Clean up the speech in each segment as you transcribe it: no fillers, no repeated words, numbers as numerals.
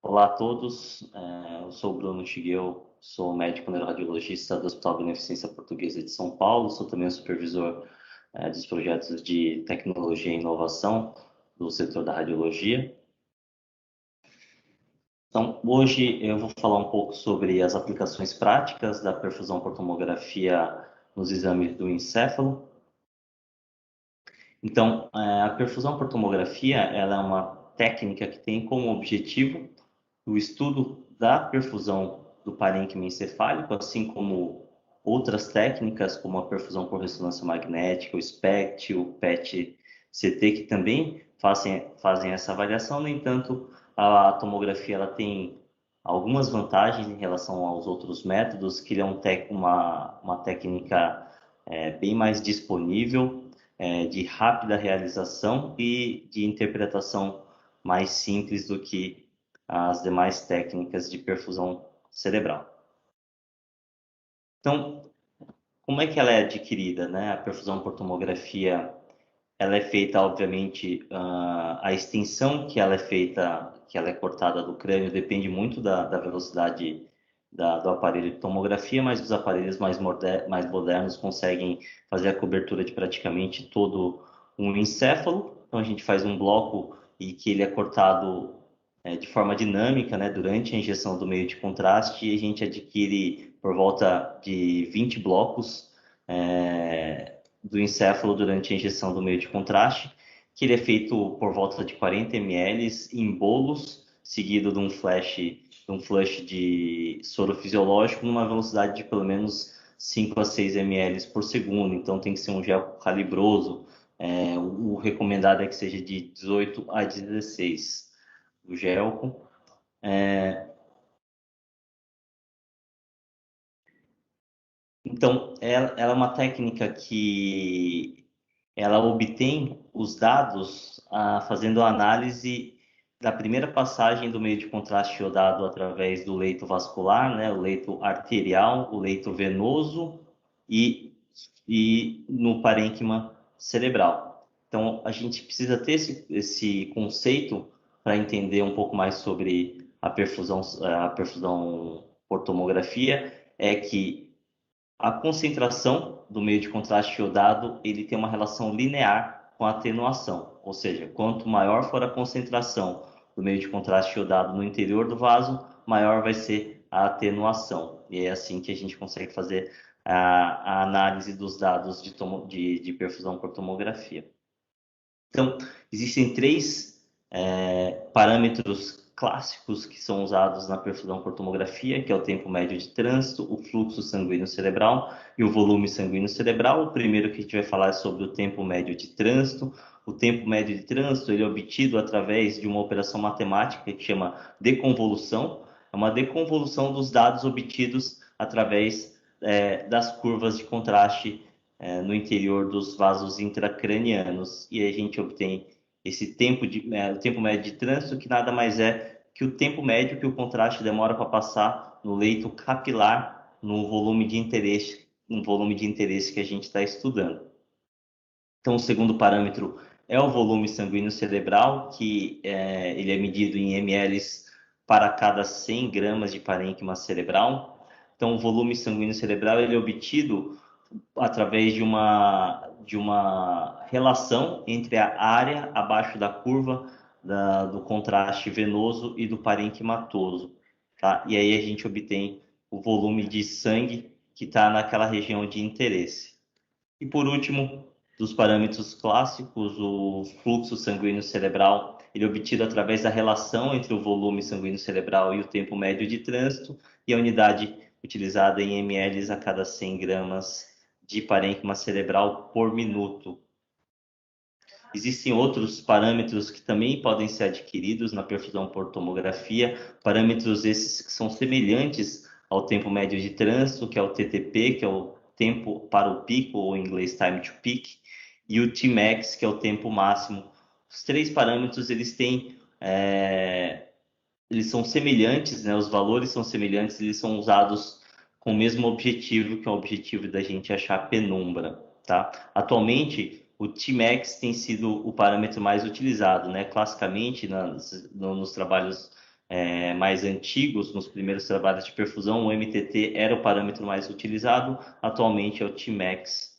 Olá a todos, eu sou o Bruno Shigeu, sou médico neuroradiologista do Hospital Beneficência Portuguesa de São Paulo, sou também o supervisor dos projetos de tecnologia e inovação do setor da radiologia. Então, hoje eu vou falar um pouco sobre as aplicações práticas da perfusão por tomografia nos exames do encéfalo. Então, a perfusão por tomografia, ela é uma técnica que tem como objetivo o estudo da perfusão do parênquima encefálico, assim como outras técnicas, como a perfusão por ressonância magnética, o SPECT, o PET-CT, que também fazem essa avaliação. No entanto, a tomografia ela tem algumas vantagens em relação aos outros métodos, que ele é uma técnica bem mais disponível, de rápida realização e de interpretação mais simples do que as demais técnicas de perfusão cerebral. Então, como é que ela é adquirida, né? A perfusão por tomografia, ela é feita, obviamente, a extensão que ela é feita, que ela é cortada do crânio, depende muito da velocidade do aparelho de tomografia, mas os aparelhos mais modernos conseguem fazer a cobertura de praticamente todo um encéfalo. Então, a gente faz um bloco e que ele é cortado de forma dinâmica, né, durante a injeção do meio de contraste, e a gente adquire por volta de 20 blocos do encéfalo durante a injeção do meio de contraste, que ele é feito por volta de 40 ml em bolos, seguido de um flush de soro fisiológico numa velocidade de pelo menos 5 a 6 ml por segundo. Então tem que ser um gel calibroso. O recomendado é que seja de 18 a 16 o gel. Então, ela é uma técnica que ela obtém os dados fazendo a análise da primeira passagem do meio de contraste iodado através do leito vascular, né, o leito arterial, o leito venoso e, e no parênquima cerebral. Então, a gente precisa ter esse conceito para entender um pouco mais sobre a perfusão por tomografia, é que a concentração do meio de contraste iodado, ele tem uma relação linear com a atenuação, ou seja, quanto maior for a concentração do meio de contraste iodado no interior do vaso, maior vai ser a atenuação. E é assim que a gente consegue fazer a análise dos dados de perfusão por tomografia. Então, existem três parâmetros clássicos que são usados na perfusão por tomografia, que é o tempo médio de trânsito, o fluxo sanguíneo cerebral e o volume sanguíneo cerebral. O primeiro que a gente vai falar é sobre o tempo médio de trânsito. O tempo médio de trânsito ele é obtido através de uma operação matemática que chama deconvolução. É uma deconvolução dos dados obtidos através das curvas de contraste no interior dos vasos intracranianos, e a gente obtém esse o tempo médio de trânsito, que nada mais é que o tempo médio que o contraste demora para passar no leito capilar no volume de interesse que a gente está estudando. Então, o segundo parâmetro é o volume sanguíneo cerebral, que ele é medido em ml para cada 100 gramas de parênquima cerebral. Então, o volume sanguíneo cerebral ele é obtido através de uma relação entre a área abaixo da curva do contraste venoso e do parênquimatoso, tá? E aí a gente obtém o volume de sangue que está naquela região de interesse. E por último, dos parâmetros clássicos, o fluxo sanguíneo cerebral, ele é obtido através da relação entre o volume sanguíneo cerebral e o tempo médio de trânsito, e a unidade utilizada em ml a cada 100 gramas de parênquima cerebral por minuto. Existem outros parâmetros que também podem ser adquiridos na perfusão por tomografia, parâmetros esses que são semelhantes ao tempo médio de trânsito, que é o TTP, que é o tempo para o pico, ou em inglês time to peak, e o Tmax, que é o tempo máximo. Os três parâmetros eles são semelhantes, né? Os valores são semelhantes, eles são usados com o mesmo objetivo, que é o objetivo da gente achar a penumbra, tá? Atualmente, o Tmax tem sido o parâmetro mais utilizado, né? Classicamente, nos trabalhos mais antigos, nos primeiros trabalhos de perfusão, o MTT era o parâmetro mais utilizado, atualmente é o Tmax,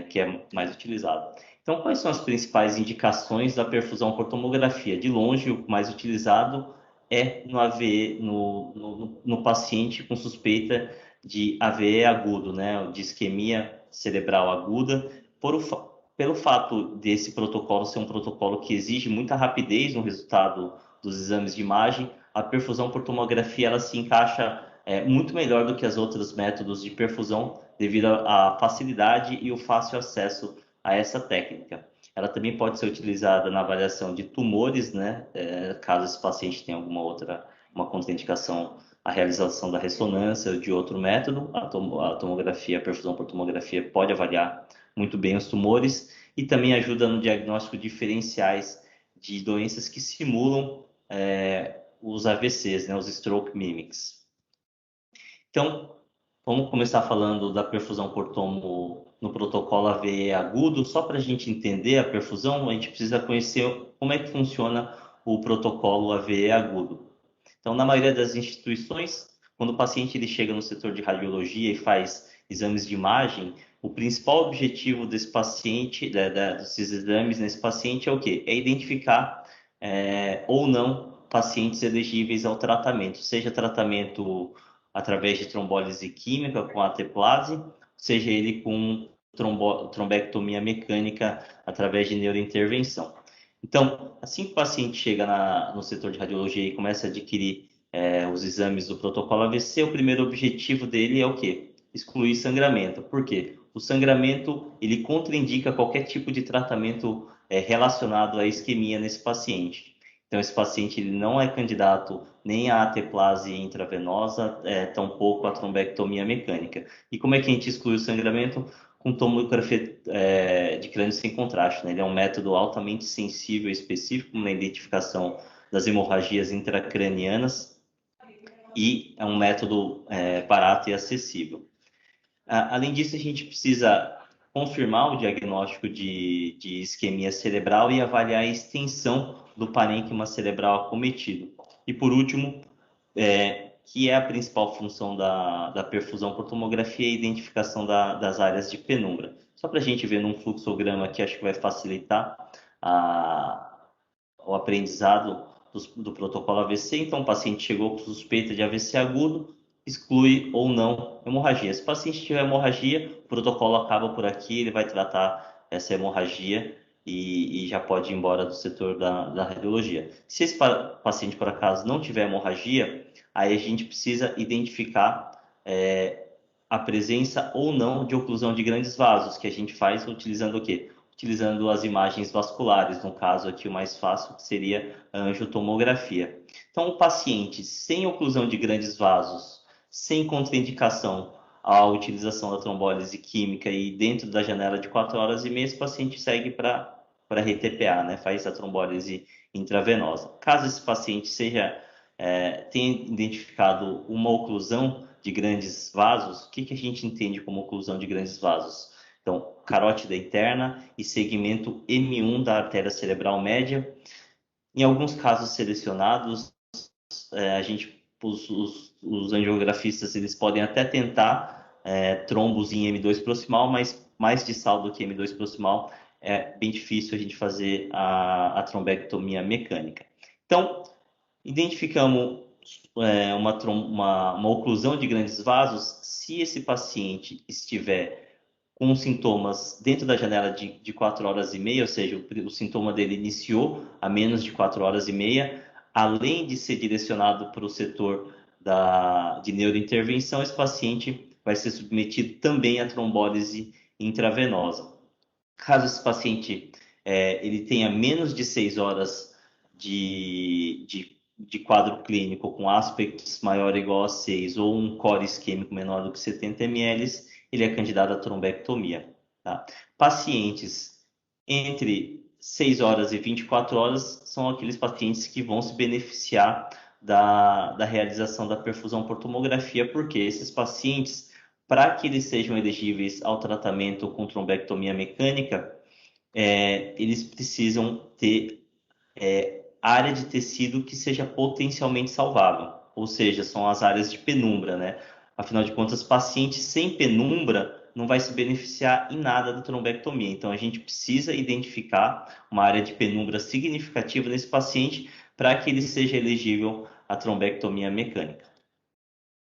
que é mais utilizado. Então, quais são as principais indicações da perfusão por tomografia? De longe, o mais utilizado é no AVE, no paciente com suspeita de AVE agudo, né, de isquemia cerebral aguda, pelo fato desse protocolo ser um protocolo que exige muita rapidez no resultado dos exames de imagem, a perfusão por tomografia ela se encaixa muito melhor do que os outros métodos de perfusão devido à facilidade e o fácil acesso a essa técnica. Ela também pode ser utilizada na avaliação de tumores, né? Caso esse paciente tenha uma contraindicação à realização da ressonância ou de outro método, a tomografia, a perfusão por tomografia pode avaliar muito bem os tumores e também ajuda no diagnóstico diferenciais de doenças que simulam os AVCs, né? Os stroke mimics. Então, vamos começar falando da perfusão por tomo no protocolo AVE agudo. Só para a gente entender a perfusão, a gente precisa conhecer como é que funciona o protocolo AVE agudo. Então, na maioria das instituições, quando o paciente ele chega no setor de radiologia e faz exames de imagem, o principal objetivo desse paciente, desses exames nesse paciente é o quê? É identificar ou não pacientes elegíveis ao tratamento, seja tratamento através de trombólise química com ateplase, seja ele com trombectomia mecânica através de neurointervenção. Então, assim que o paciente chega no setor de radiologia e começa a adquirir os exames do protocolo AVC, o primeiro objetivo dele é o quê? Excluir sangramento. Por quê? O sangramento, ele contraindica qualquer tipo de tratamento relacionado à isquemia nesse paciente. Então, esse paciente ele não é candidato nem à ateplase intravenosa, tampouco à trombectomia mecânica. E como é que a gente exclui o sangramento? Com tomografia de crânio sem contraste, né? Ele é um método altamente sensível e específico na identificação das hemorragias intracranianas e é um método barato e acessível. Além disso, a gente precisa confirmar o diagnóstico de isquemia cerebral e avaliar a extensão do parênquima cerebral acometido. E por último, que é a principal função da perfusão por tomografia, a identificação das áreas de penumbra. Só para a gente ver num fluxograma que acho que vai facilitar o aprendizado do protocolo AVC. Então, o paciente chegou com suspeita de AVC agudo, exclui ou não hemorragia. Se o paciente tiver hemorragia, o protocolo acaba por aqui, ele vai tratar essa hemorragia e já pode ir embora do setor da radiologia. Se esse paciente, por acaso, não tiver hemorragia, aí a gente precisa identificar a presença ou não de oclusão de grandes vasos, que a gente faz utilizando o quê? Utilizando as imagens vasculares, no caso aqui o mais fácil, que seria a angiotomografia. Então, o paciente sem oclusão de grandes vasos, sem contraindicação à utilização da trombólise química e dentro da janela de 4 horas e meia, esse paciente segue para RTPA, né? Faz a trombólise intravenosa. Caso esse paciente tenha identificado uma oclusão de grandes vasos, o que a gente entende como oclusão de grandes vasos? Então, carótida interna e segmento M1 da artéria cerebral média. Em alguns casos selecionados, os angiografistas eles podem até tentar trombos em M2 proximal, mas mais distal do que M2 proximal é bem difícil a gente fazer a trombectomia mecânica. Então, identificamos uma oclusão de grandes vasos se esse paciente estiver com sintomas dentro da janela de 4 horas e meia, ou seja, o sintoma dele iniciou a menos de 4 horas e meia, além de ser direcionado para o setor de neurointervenção, esse paciente vai ser submetido também à trombólise intravenosa. Caso esse paciente ele tenha menos de 6 horas de quadro clínico com aspects maior ou igual a 6 ou um core isquêmico menor do que 70 ml, ele é candidato à trombectomia. Tá? Pacientes entre 6 horas e 24 horas são aqueles pacientes que vão se beneficiar da realização da perfusão por tomografia, porque esses pacientes, para que eles sejam elegíveis ao tratamento com trombectomia mecânica, eles precisam ter área de tecido que seja potencialmente salvável, ou seja, são as áreas de penumbra, né? Afinal de contas, paciente sem penumbra não vai se beneficiar em nada da trombectomia. Então, a gente precisa identificar uma área de penumbra significativa nesse paciente para que ele seja elegível à trombectomia mecânica.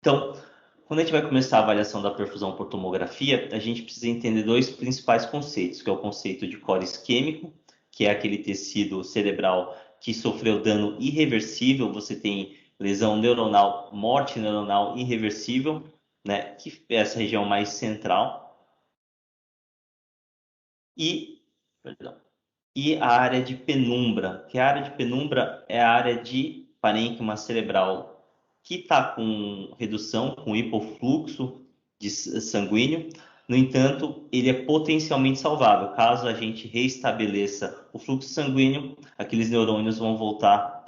Então, quando a gente vai começar a avaliação da perfusão por tomografia, a gente precisa entender dois principais conceitos, que é o conceito de core isquêmico, que é aquele tecido cerebral que sofreu dano irreversível, você tem lesão neuronal, morte neuronal irreversível, né, que é essa região mais central, e, perdão, e a área de penumbra, que a área de penumbra é a área de parênquima cerebral que está com redução, com hipofluxo sanguíneo. No entanto, ele é potencialmente salvável. Caso a gente reestabeleça o fluxo sanguíneo, aqueles neurônios vão voltar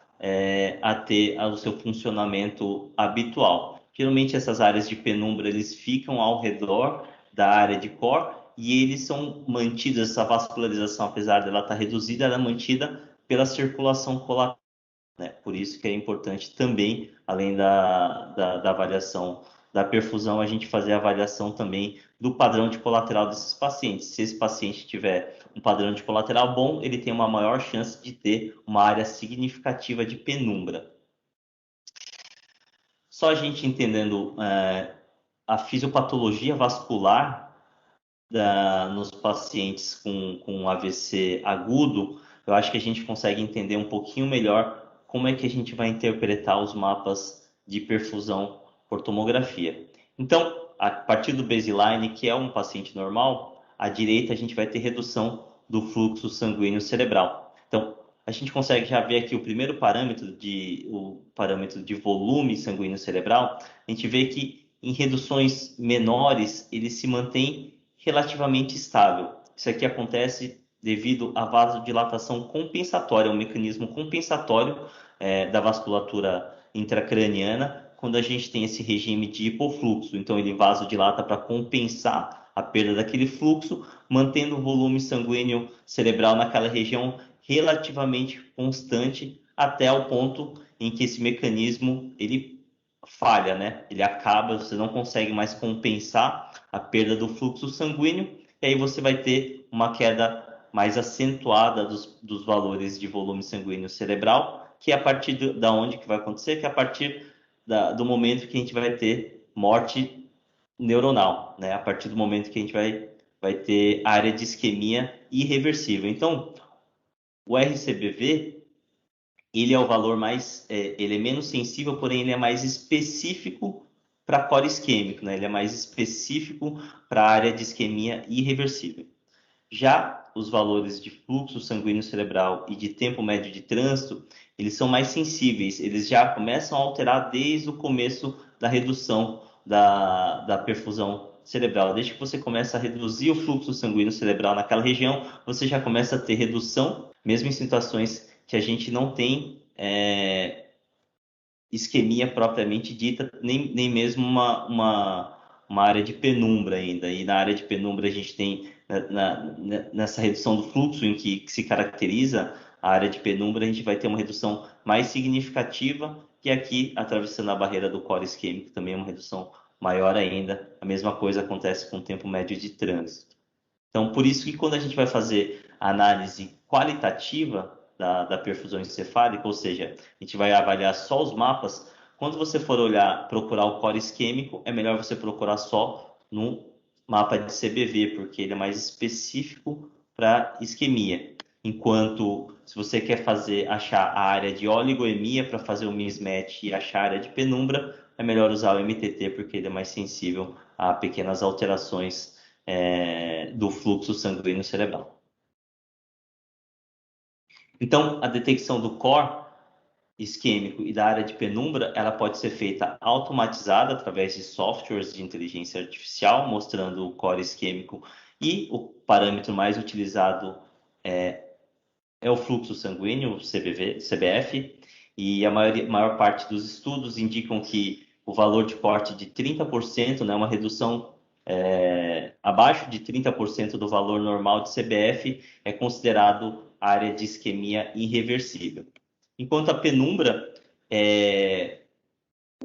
a ter o seu funcionamento habitual. Geralmente, essas áreas de penumbra eles ficam ao redor da área de core e eles são mantidos, essa vascularização, apesar dela estar reduzida, ela é mantida pela circulação colateral. Né? Por isso que é importante também, além da avaliação da perfusão, a gente fazer a avaliação também do padrão de colateral desses pacientes. Se esse paciente tiver um padrão de colateral bom, ele tem uma maior chance de ter uma área significativa de penumbra. Só a gente entendendo a fisiopatologia vascular nos pacientes com AVC agudo, eu acho que a gente consegue entender um pouquinho melhor como é que a gente vai interpretar os mapas de perfusão por tomografia. Então, a partir do baseline, que é um paciente normal, à direita a gente vai ter redução do fluxo sanguíneo cerebral. Então, a gente consegue já ver aqui o primeiro parâmetro, o parâmetro de volume sanguíneo cerebral. A gente vê que em reduções menores ele se mantém relativamente estável. Isso aqui acontece devido à vasodilatação compensatória, um mecanismo compensatório da vasculatura intracraniana, quando a gente tem esse regime de hipofluxo. Então, ele vasodilata para compensar a perda daquele fluxo, mantendo o volume sanguíneo cerebral naquela região relativamente constante, até o ponto em que esse mecanismo ele falha, né? Ele acaba, você não consegue mais compensar a perda do fluxo sanguíneo, e aí você vai ter uma queda mais acentuada dos valores de volume sanguíneo cerebral, que é a partir da onde que vai acontecer, que é a partir do momento que a gente vai ter morte neuronal, né? A partir do momento que a gente vai ter área de isquemia irreversível. Então, o RCBV, ele é o valor mais, ele é menos sensível, porém ele é mais específico para core isquêmico, né? Ele é mais específico para a área de isquemia irreversível. Já os valores de fluxo sanguíneo cerebral e de tempo médio de trânsito, eles são mais sensíveis, eles já começam a alterar desde o começo da redução da perfusão cerebral. Desde que você começa a reduzir o fluxo sanguíneo cerebral naquela região, você já começa a ter redução, mesmo em situações que a gente não tem isquemia propriamente dita, nem mesmo uma área de penumbra ainda. E na área de penumbra a gente tem, nessa redução do fluxo em que se caracteriza a área de penumbra, a gente vai ter uma redução mais significativa, que aqui, atravessando a barreira do core isquêmico, também é uma redução maior ainda. A mesma coisa acontece com o tempo médio de trânsito. Então, por isso que quando a gente vai fazer a análise qualitativa da perfusão encefálica, ou seja, a gente vai avaliar só os mapas, quando você for procurar o core isquêmico, é melhor você procurar só no mapa de CBV, porque ele é mais específico para isquemia. Enquanto, se você quer achar a área de oligoemia para fazer o mismatch e achar a área de penumbra, é melhor usar o MTT, porque ele é mais sensível a pequenas alterações do fluxo sanguíneo cerebral. Então, a detecção do core isquêmico e da área de penumbra, ela pode ser feita automatizada através de softwares de inteligência artificial, mostrando o core isquêmico, e o parâmetro mais utilizado é o fluxo sanguíneo, o CBF, e a maior parte dos estudos indicam que o valor de corte de 30%, né, uma redução abaixo de 30% do valor normal de CBF é considerado área de isquemia irreversível. Enquanto a penumbra,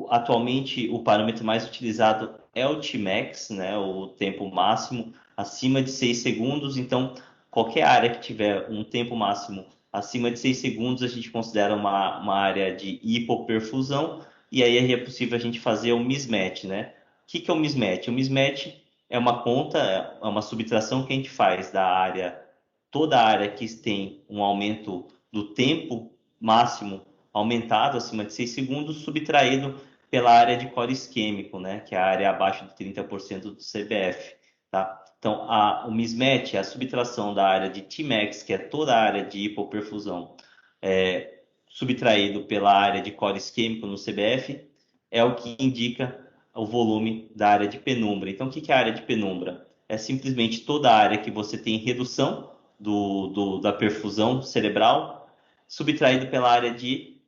atualmente o parâmetro mais utilizado é o Tmax, né, o tempo máximo acima de 6 segundos. Então, qualquer área que tiver um tempo máximo acima de 6 segundos, a gente considera uma área de hipoperfusão, e aí é possível a gente fazer o mismatch, né? O que é o mismatch? O mismatch é uma conta, é uma subtração que a gente faz da área, toda a área que tem um aumento do tempo máximo aumentado acima de 6 segundos, subtraído pela área de core isquêmico, né, que é a área abaixo de 30% do CBF. Tá? Então, o mismatch é a subtração da área de Tmax, que é toda a área de hipoperfusão, subtraído pela área de core isquêmico no CBF, é o que indica o volume da área de penumbra. Então, o que é a área de penumbra? É simplesmente toda a área que você tem redução da perfusão cerebral, subtraído pela área de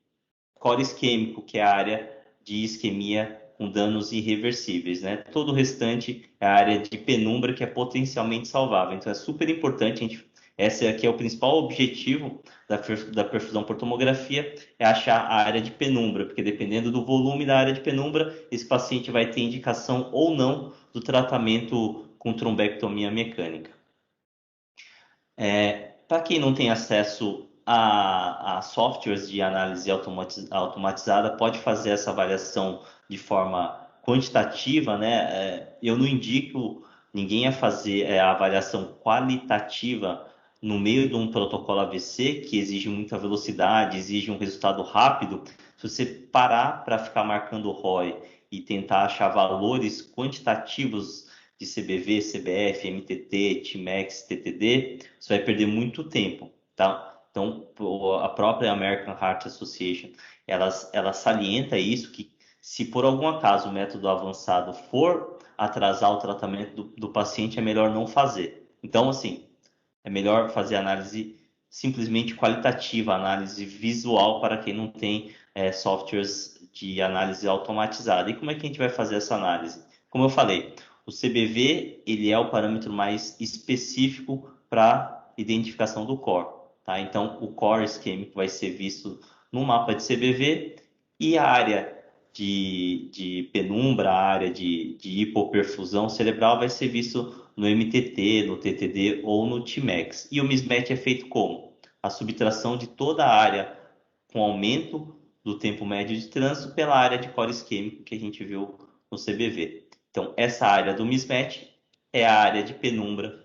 core isquêmico, que é a área de isquemia com danos irreversíveis, né? Todo o restante é a área de penumbra que é potencialmente salvável. Então é super importante, esse aqui é o principal objetivo da perfusão por tomografia, é achar a área de penumbra, porque dependendo do volume da área de penumbra, esse paciente vai ter indicação ou não do tratamento com trombectomia mecânica. Para quem não tem acesso a softwares de análise automatizada, pode fazer essa avaliação de forma quantitativa, né? Eu não indico ninguém a fazer a avaliação qualitativa no meio de um protocolo AVC, que exige muita velocidade, exige um resultado rápido. Se você parar para ficar marcando o ROI e tentar achar valores quantitativos de CBV, CBF, MTT, Tmax, TTD, você vai perder muito tempo, tá? Então, a própria American Heart Association, ela salienta isso, que se por algum acaso o método avançado for atrasar o tratamento do paciente, é melhor não fazer. Então, assim, é melhor fazer análise simplesmente qualitativa, análise visual para quem não tem softwares de análise automatizada. E como é que a gente vai fazer essa análise? Como eu falei, o CBV ele é o parâmetro mais específico para identificação do core. Tá? Então, o core isquêmico vai ser visto no mapa de CBV e a área de penumbra, a área de hipoperfusão cerebral vai ser visto no MTT, no TTD ou no Tmax. E o mismatch é feito como? A subtração de toda a área com aumento do tempo médio de trânsito pela área de core isquêmico que a gente viu no CBV. Então, essa área do mismatch é a área de penumbra,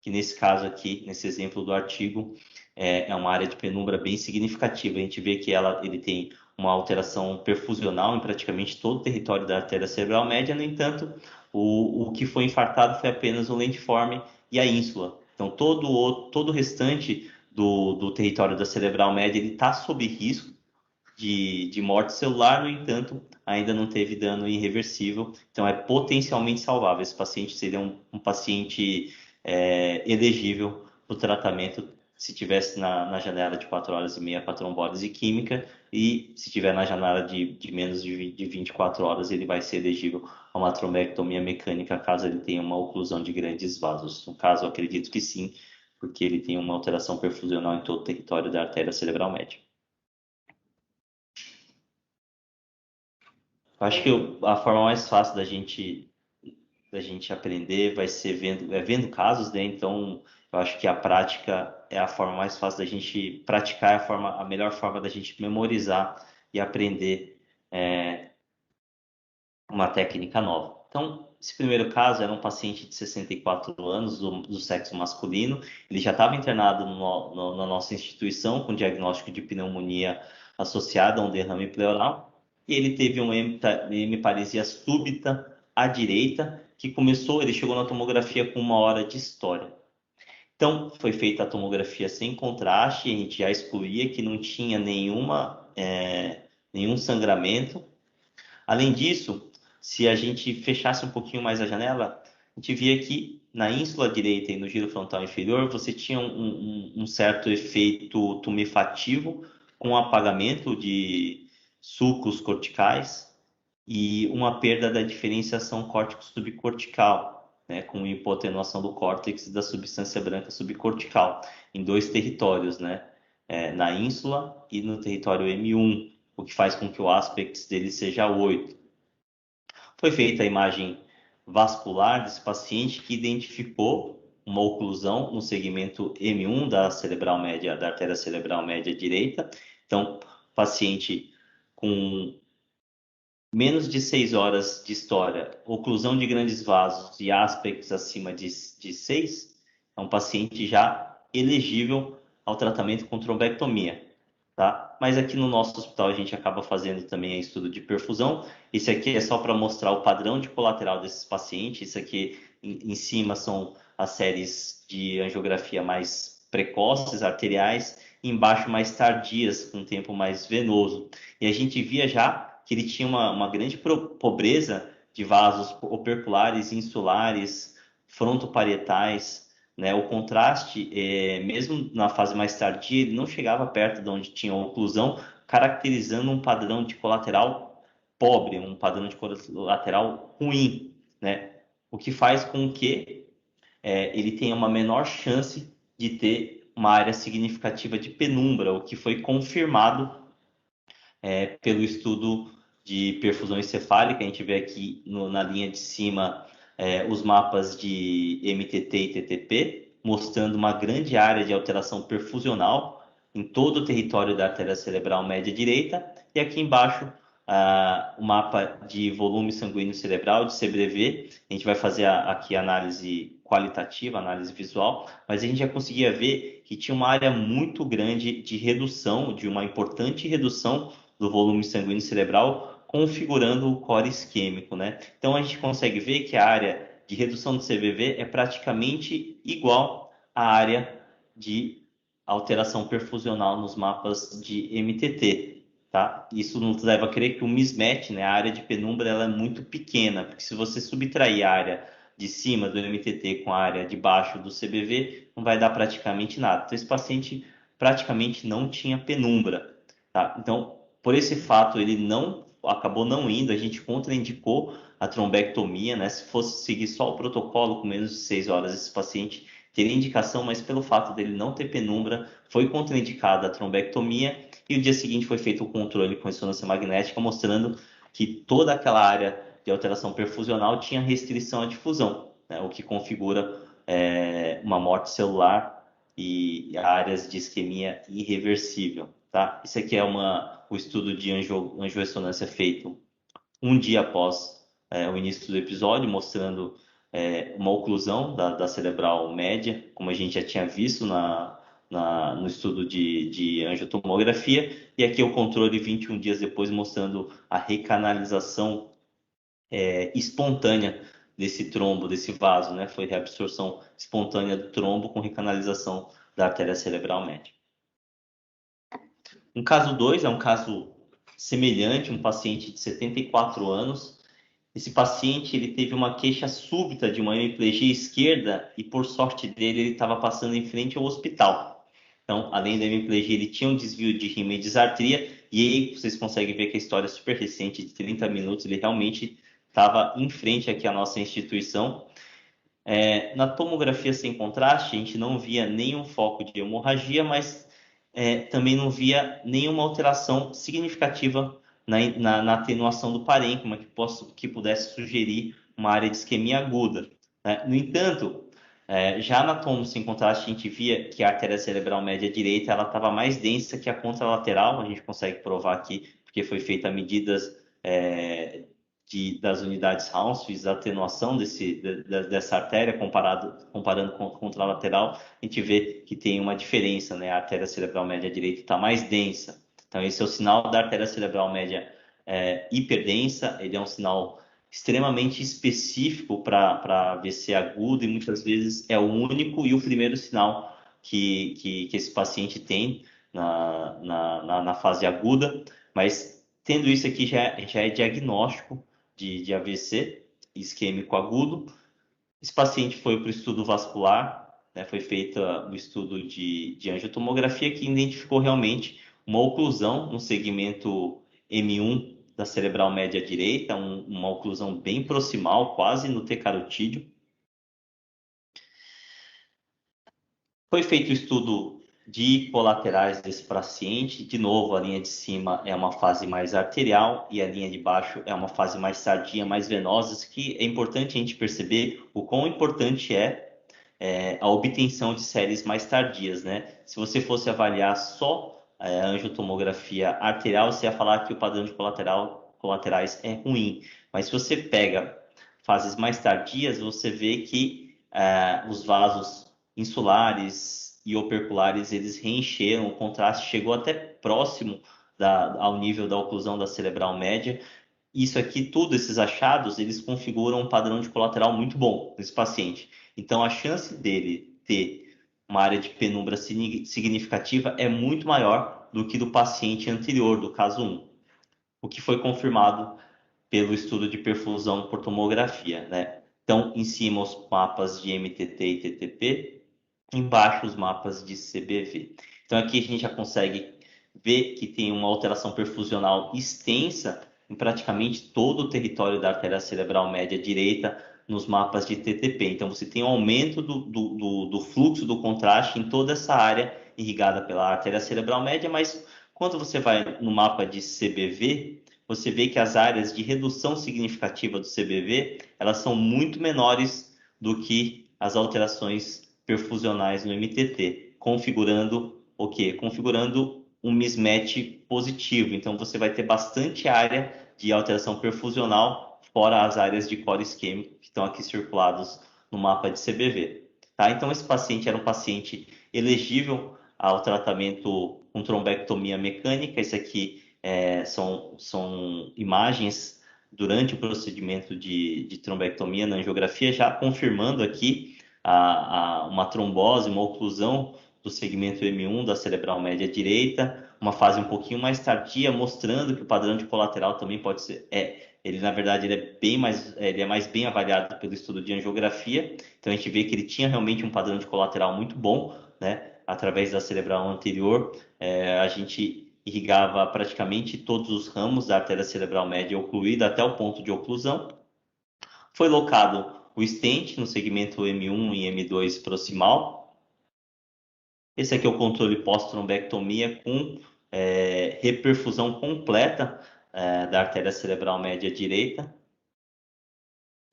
que nesse caso aqui, nesse exemplo do artigo, é uma área de penumbra bem significativa. A gente vê que ele tem uma alteração perfusional em praticamente todo o território da artéria cerebral média. No entanto, o que foi infartado foi apenas o lentiforme e a ínsula. Então, todo o restante do território da cerebral média ele está sob risco de morte celular. No entanto, ainda não teve dano irreversível, então é potencialmente salvável. Esse paciente seria um paciente elegível para o tratamento se tivesse na janela de 4 horas e meia para trombólise química, e se tiver na janela de menos de 24 horas, ele vai ser elegível a uma trombectomia mecânica, caso ele tenha uma oclusão de grandes vasos. No caso, eu acredito que sim, porque ele tem uma alteração perfusional em todo o território da artéria cerebral média. Eu acho que a forma mais fácil da gente aprender vai ser vendo casos, né? Então, eu acho que a prática é a forma mais fácil da gente praticar, é a melhor forma da gente memorizar e aprender uma técnica nova. Então, esse primeiro caso era um paciente de 64 anos, do sexo masculino. Ele já estava internado na nossa instituição com diagnóstico de pneumonia associada a um derrame pleural. E ele teve uma hemiparesia súbita à direita, que começou, ele chegou na tomografia com 1 hora de história. Então, foi feita a tomografia sem contraste, a gente já excluía que não tinha nenhum sangramento. Além disso, se a gente fechasse um pouquinho mais a janela, a gente via que na ínsula direita e no giro frontal inferior você tinha um certo efeito tumefativo com apagamento de sulcos corticais e uma perda da diferenciação córtico-subcortical, né, com hipotenuação do córtex e da substância branca subcortical em 2 territórios, né? na ínsula e no território M1, o que faz com que o aspects dele seja 8. Foi feita a imagem vascular desse paciente que identificou uma oclusão no segmento M1 da artéria cerebral média direita. Então, paciente com menos de 6 horas de história, oclusão de grandes vasos e aspects acima de 6, é um paciente já elegível ao tratamento com trombectomia. Tá? Mas aqui no nosso hospital a gente acaba fazendo também estudo de perfusão. Esse aqui é só para mostrar o padrão de colateral desses pacientes. Isso aqui em cima são as séries de angiografia mais precoces, arteriais, e embaixo mais tardias, com tempo mais venoso. E a gente via já que ele tinha uma grande pobreza de vasos operculares, insulares, frontoparietais, né? O contraste, mesmo na fase mais tardia, ele não chegava perto de onde tinha oclusão, caracterizando um padrão de colateral pobre, um padrão de colateral ruim, né? O que faz com que ele tenha uma menor chance de ter uma área significativa de penumbra, o que foi confirmado pelo estudo de perfusão encefálica. A gente vê aqui na linha de cima os mapas de MTT e TTP, mostrando uma grande área de alteração perfusional em todo o território da artéria cerebral média direita, e aqui embaixo o mapa de volume sanguíneo cerebral, de CBV. A gente vai fazer aqui a análise qualitativa, análise visual, mas a gente já conseguia ver que tinha uma área muito grande de redução, de uma importante redução do volume sanguíneo cerebral, configurando o core isquêmico, né? Então a gente consegue ver que a área de redução do CVV é praticamente igual à área de alteração perfusional nos mapas de MTT, tá? Isso nos leva a crer que o mismatch, né, a área de penumbra, ela é muito pequena, porque se você subtrair a área de cima do MTT com a área de baixo do CBV, não vai dar praticamente nada. Então esse paciente praticamente não tinha penumbra, tá? Então, por esse fato, ele acabou não indo, a gente contraindicou a trombectomia, né? Se fosse seguir só o protocolo com menos de 6 horas, esse paciente teria indicação, mas pelo fato dele não ter penumbra, foi contraindicada a trombectomia, e o dia seguinte foi feito o controle com ressonância magnética, mostrando que toda aquela área de alteração perfusional tinha restrição à difusão, né? O que configura uma morte celular e áreas de isquemia irreversível. Tá? Isso aqui é o estudo de angiorressonância feito um dia após o início do episódio, mostrando uma oclusão da cerebral média, como a gente já tinha visto no estudo de angiotomografia, e aqui o controle 21 dias depois, mostrando a recanalização espontânea desse trombo, desse vaso, né? Foi reabsorção espontânea do trombo com recanalização da artéria cerebral média. Um caso 2 é um caso semelhante, um paciente de 74 anos. Esse paciente ele teve uma queixa súbita de uma hemiplegia esquerda e, por sorte dele, ele estava passando em frente ao hospital. Então, além da hemiplegia, ele tinha um desvio de rímel e disartria, e aí vocês conseguem ver que a história é super recente, de 30 minutos, ele realmente estava em frente aqui à nossa instituição. Na tomografia sem contraste, a gente não via nenhum foco de hemorragia, mas também não via nenhuma alteração significativa na atenuação do parênquima que pudesse sugerir uma área de isquemia aguda, né? No entanto, já na tomo sem contraste, a gente via que a artéria cerebral média direita ela estava mais densa que a contralateral. A gente consegue provar aqui, porque foi feita medidas das unidades Hounsfield, a atenuação dessa artéria comparando com a contralateral, a gente vê que tem uma diferença, né? A artéria cerebral média direita está mais densa. Então, esse é o sinal da artéria cerebral média hiperdensa. Ele é um sinal extremamente específico para AVC agudo, e muitas vezes é o único e o primeiro sinal que esse paciente tem na fase aguda. Mas tendo isso aqui já é diagnóstico de AVC isquêmico agudo. Esse paciente foi para o estudo vascular, né? Foi feito o estudo de angiotomografia, que identificou realmente uma oclusão no segmento M1 da cerebral média direita, uma oclusão bem proximal, quase no T carotídeo. Foi feito o estudo De colaterais desse paciente, de novo, a linha de cima é uma fase mais arterial e a linha de baixo é uma fase mais tardia, mais venosa, isso que é importante a gente perceber o quão importante a obtenção de séries mais tardias, né? Se você fosse avaliar só a angiotomografia arterial, você ia falar que o padrão de colaterais é ruim, mas se você pega fases mais tardias, você vê que os vasos insulares e operculares, eles reencheram, o contraste chegou até próximo ao nível da oclusão da cerebral média. Isso aqui, tudo esses achados, eles configuram um padrão de colateral muito bom nesse paciente. Então, a chance dele ter uma área de penumbra significativa é muito maior do que do paciente anterior, do caso 1, o que foi confirmado pelo estudo de perfusão por tomografia, né? Então, em cima os mapas de MTT e TTP, embaixo os mapas de CBV. Então aqui a gente já consegue ver que tem uma alteração perfusional extensa em praticamente todo o território da artéria cerebral média direita nos mapas de TTP. Então você tem um aumento do fluxo do contraste em toda essa área irrigada pela artéria cerebral média, mas quando você vai no mapa de CBV, você vê que as áreas de redução significativa do CBV, elas são muito menores do que as alterações perfusionais no MTT, configurando o quê? Configurando um mismatch positivo. Então você vai ter bastante área de alteração perfusional fora as áreas de core isquêmico que estão aqui circulados no mapa de CBV. Tá? Então esse paciente era um paciente elegível ao tratamento com trombectomia mecânica. Esse aqui são imagens durante o procedimento de trombectomia na angiografia, já confirmando aqui uma trombose, uma oclusão do segmento M1 da cerebral média direita, uma fase um pouquinho mais tardia, mostrando que o padrão de colateral também pode ser. Ele, na verdade, ele é mais bem avaliado pelo estudo de angiografia. Então, a gente vê que ele tinha realmente um padrão de colateral muito bom, né? Através da cerebral anterior, a gente irrigava praticamente todos os ramos da artéria cerebral média ocluída até o ponto de oclusão. Foi locado o stent no segmento M1 e M2 proximal. Esse aqui é o controle pós-trombectomia com reperfusão completa da artéria cerebral média direita.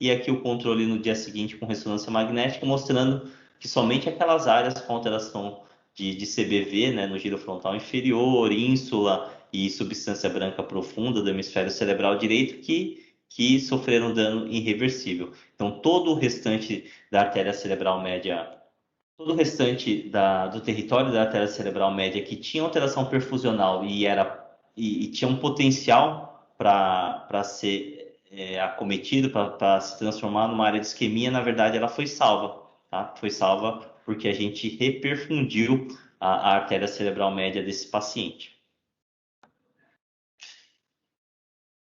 E aqui o controle no dia seguinte com ressonância magnética, mostrando que somente aquelas áreas com alteração de CBV, né, no giro frontal inferior, ínsula e substância branca profunda do hemisfério cerebral direito que sofreram dano irreversível. Então, todo o restante da artéria cerebral média, todo o restante do território da artéria cerebral média que tinha alteração perfusional e tinha um potencial para ser acometido, para se transformar numa área de isquemia, na verdade, ela foi salva. Tá? Foi salva porque a gente reperfundiu a artéria cerebral média desse paciente.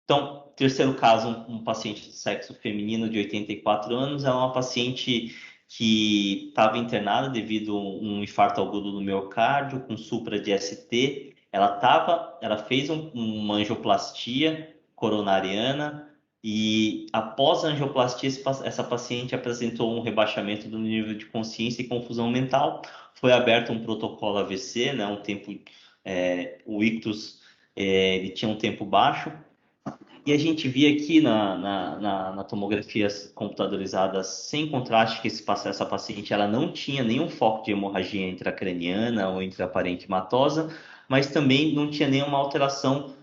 Então, terceiro caso, um paciente de sexo feminino de 84 anos, ela é uma paciente que estava internada devido a um infarto agudo do miocárdio, com supra de ST. Ela fez uma angioplastia coronariana e após a angioplastia, essa paciente apresentou um rebaixamento do nível de consciência e confusão mental. Foi aberto um protocolo AVC, né, o ictus ele tinha um tempo baixo. E a gente via aqui na tomografia computadorizada sem contraste que essa paciente ela não tinha nenhum foco de hemorragia intracraniana ou intraparenquimatosa, mas também não tinha nenhuma alteração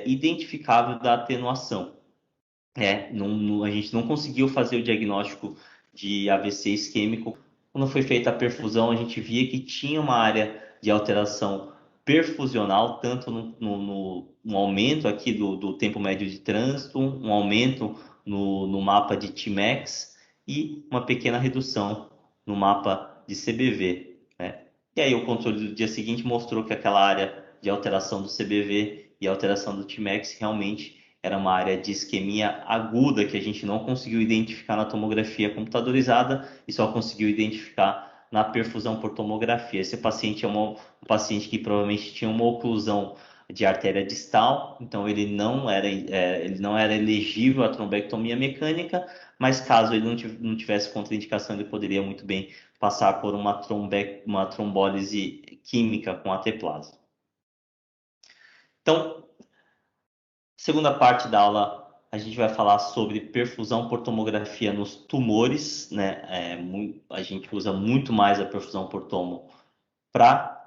identificável da atenuação. A gente não conseguiu fazer o diagnóstico de AVC isquêmico. Quando foi feita a perfusão, a gente via que tinha uma área de alteração perfusional, tanto no aumento aqui do tempo médio de trânsito, um aumento no mapa de Tmax e uma pequena redução no mapa de CBV. Né? E aí o controle do dia seguinte mostrou que aquela área de alteração do CBV e alteração do Tmax realmente era uma área de isquemia aguda que a gente não conseguiu identificar na tomografia computadorizada e só conseguiu identificar na perfusão por tomografia. Esse paciente é um paciente que provavelmente tinha uma oclusão de artéria distal, então ele não era elegível à trombectomia mecânica, mas caso ele não tivesse contraindicação, ele poderia muito bem passar por uma trombólise química com ateplase. Então, segunda parte da aula, a gente vai falar sobre perfusão por tomografia nos tumores, né? A gente usa muito mais a perfusão por tomo para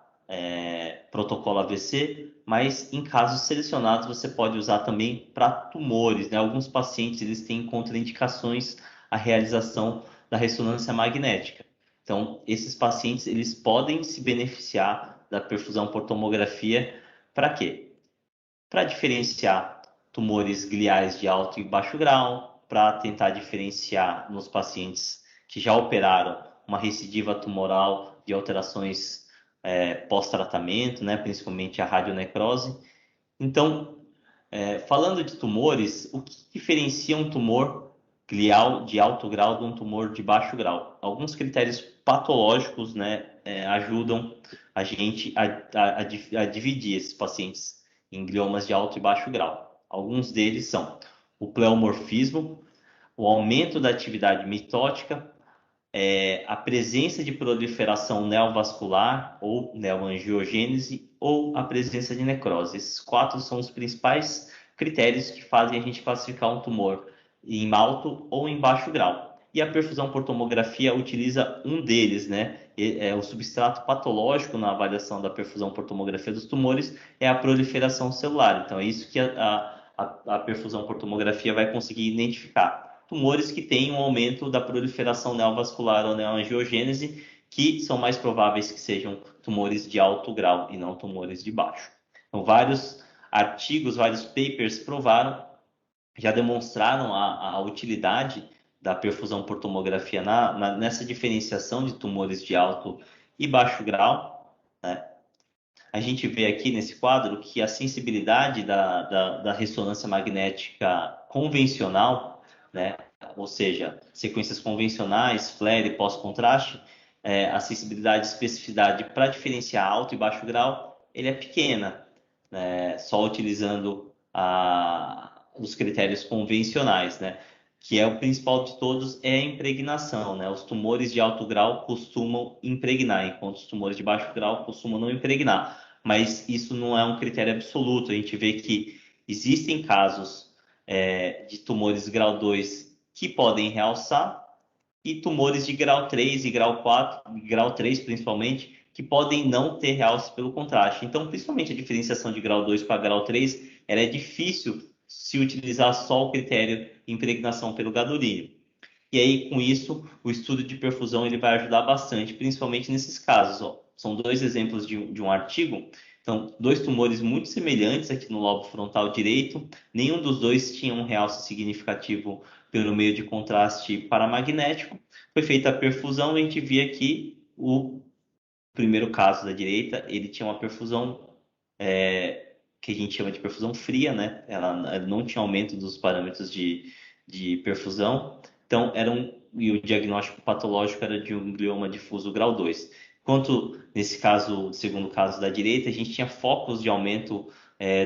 protocolo AVC, mas em casos selecionados você pode usar também para tumores, né? Alguns pacientes eles têm contraindicações à realização da ressonância magnética. Então, esses pacientes eles podem se beneficiar da perfusão por tomografia para quê? Para diferenciar tumores gliais de alto e baixo grau, para tentar diferenciar nos pacientes que já operaram uma recidiva tumoral de alterações pós-tratamento, né, principalmente a radionecrose. Então, falando de tumores, o que diferencia um tumor glial de alto grau de um tumor de baixo grau? Alguns critérios patológicos, né, ajudam a gente a dividir esses pacientes em gliomas de alto e baixo grau. Alguns deles são o pleomorfismo, o aumento da atividade mitótica, a presença de proliferação neovascular ou neoangiogênese ou a presença de necrose. Esses quatro são os principais critérios que fazem a gente classificar um tumor em alto ou em baixo grau. E a perfusão por tomografia utiliza um deles, né? O substrato patológico na avaliação da perfusão por tomografia dos tumores é a proliferação celular. Então, é isso que a perfusão por tomografia vai conseguir identificar. Tumores que têm um aumento da proliferação neovascular ou neoangiogênese, que são mais prováveis que sejam tumores de alto grau e não tumores de baixo. Então, vários artigos, vários papers provaram, já demonstraram a utilidade da perfusão por tomografia nessa diferenciação de tumores de alto e baixo grau, né? A gente vê aqui nesse quadro que a sensibilidade da ressonância magnética convencional, né, ou seja, sequências convencionais, flare e pós-contraste, a sensibilidade e especificidade para diferenciar alto e baixo grau, ele é pequena, né, só utilizando os critérios convencionais, né, que é o principal de todos, é a impregnação, né? Os tumores de alto grau costumam impregnar, enquanto os tumores de baixo grau costumam não impregnar. Mas isso não é um critério absoluto. A gente vê que existem casos de tumores grau 2 que podem realçar e tumores de grau 3 e grau 4, grau 3 principalmente, que podem não ter realce pelo contraste. Então, principalmente a diferenciação de grau 2 para grau 3, ela é difícil se utilizar só o critério impregnação pelo gadolínio. E aí, com isso, o estudo de perfusão ele vai ajudar bastante, principalmente nesses casos. Ó. São dois exemplos de um artigo. Então, dois tumores muito semelhantes aqui no lobo frontal direito. Nenhum dos dois tinha um realce significativo pelo meio de contraste paramagnético. Foi feita a perfusão e a gente via que o primeiro caso da direita, ele tinha uma perfusão que a gente chama de perfusão fria, né? Ela não tinha aumento dos parâmetros de perfusão. Então, e o diagnóstico patológico era de um glioma difuso grau 2. Enquanto nesse caso, segundo caso da direita, a gente tinha focos de aumento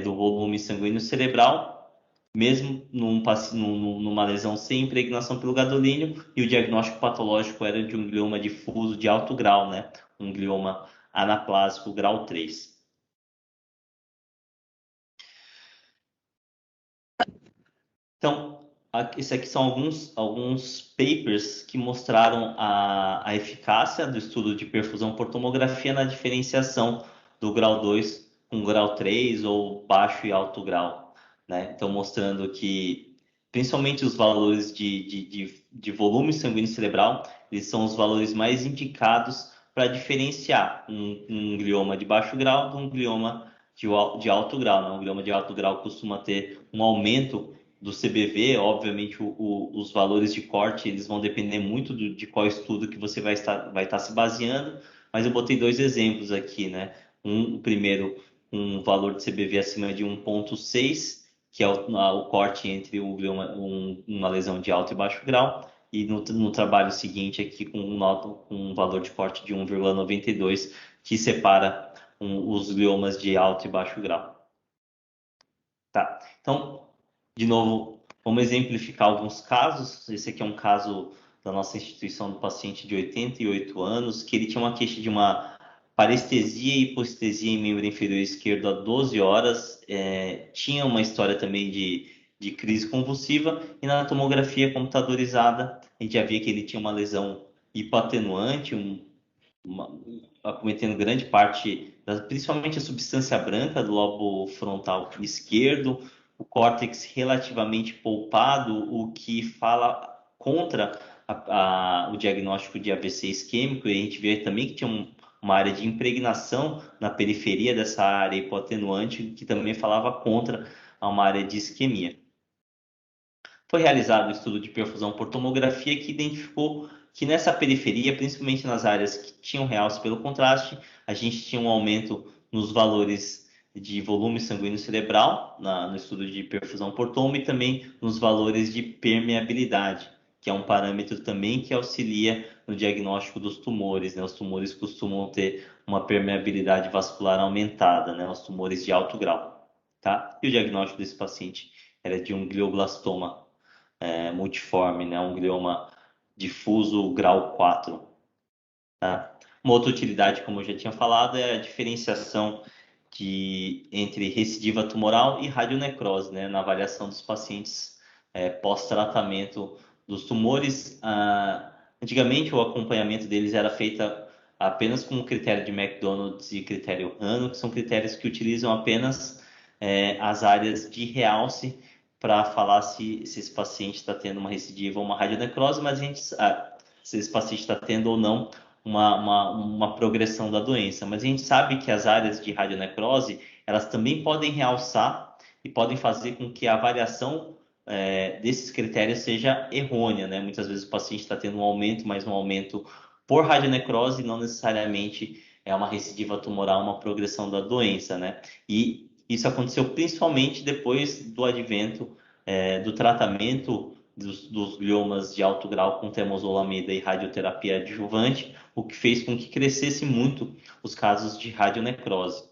do volume sanguíneo cerebral, mesmo numa lesão sem impregnação pelo gadolínio, e o diagnóstico patológico era de um glioma difuso de alto grau, né? Um glioma anaplásico grau 3. Então, esses aqui são alguns papers que mostraram a eficácia do estudo de perfusão por tomografia na diferenciação do grau 2 com grau 3 ou baixo e alto grau, né? Então, mostrando que, principalmente os valores de volume sanguíneo cerebral, eles são os valores mais indicados para diferenciar um glioma de baixo grau de um glioma de alto grau, né? Um glioma de alto grau costuma ter um aumento do CBV, obviamente os valores de corte eles vão depender muito de qual estudo que você vai estar se baseando, mas eu botei dois exemplos aqui, né? O primeiro, um valor de CBV acima de 1,6, que é o corte entre uma lesão de alto e baixo grau, e no trabalho seguinte aqui com um valor de corte de 1,92, que separa os gliomas de alto e baixo grau. Tá. Então, de novo, vamos exemplificar alguns casos. Esse aqui é um caso da nossa instituição do paciente de 88 anos, que ele tinha uma queixa de uma parestesia e hipoestesia em membro inferior esquerdo há 12 horas, tinha uma história também de crise convulsiva, e na tomografia computadorizada a gente já via que ele tinha uma lesão hipoatenuante, acometendo grande parte, principalmente a substância branca do lobo frontal esquerdo, o córtex relativamente poupado, o que fala contra o diagnóstico de AVC isquêmico, e a gente vê também que tinha uma área de impregnação na periferia dessa área hipoatenuante, que também falava contra uma área de isquemia. Foi realizado um estudo de perfusão por tomografia que identificou que nessa periferia, principalmente nas áreas que tinham realce pelo contraste, a gente tinha um aumento nos valores de volume sanguíneo cerebral, no estudo de perfusão por tomo, e também nos valores de permeabilidade, que é um parâmetro também que auxilia no diagnóstico dos tumores, né? Os tumores costumam ter uma permeabilidade vascular aumentada, né? Os tumores de alto grau, tá? E o diagnóstico desse paciente era de um glioblastoma multiforme, né? Um glioma difuso grau 4. Tá? Uma outra utilidade, como eu já tinha falado, é a diferenciação entre recidiva tumoral e radionecrose, né? Na avaliação dos pacientes pós-tratamento dos tumores. Antigamente, o acompanhamento deles era feito apenas com o critério de McDonald's e critério Hanno, que são critérios que utilizam apenas as áreas de realce para falar se esse paciente está tendo uma recidiva ou uma radionecrose, mas se esse paciente está tendo ou não uma progressão da doença. Mas a gente sabe que as áreas de radionecrose, elas também podem realçar e podem fazer com que a avaliação desses critérios seja errônea, né? Muitas vezes o paciente está tendo um aumento, mas um aumento por radionecrose, não necessariamente é uma recidiva tumoral, uma progressão da doença, né? E isso aconteceu principalmente depois do advento do tratamento dos gliomas de alto grau com temozolomida e radioterapia adjuvante, o que fez com que crescesse muito os casos de radionecrose.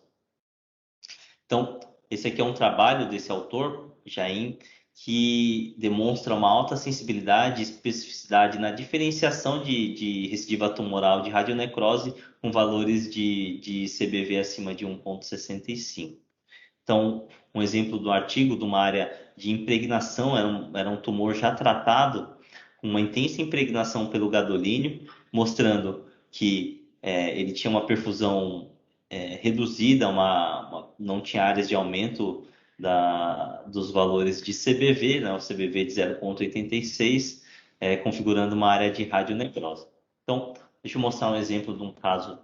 Então, esse aqui é um trabalho desse autor, Jaim, que demonstra uma alta sensibilidade e especificidade na diferenciação de recidiva tumoral de radionecrose com valores de CBV acima de 1,65. Então, um exemplo do artigo de uma área de impregnação, era um tumor já tratado, com uma intensa impregnação pelo gadolínio, mostrando que ele tinha uma perfusão reduzida, não tinha áreas de aumento dos valores de CBV, né, o CBV de 0,86, configurando uma área de radionecrose. Então, deixa eu mostrar um exemplo de um caso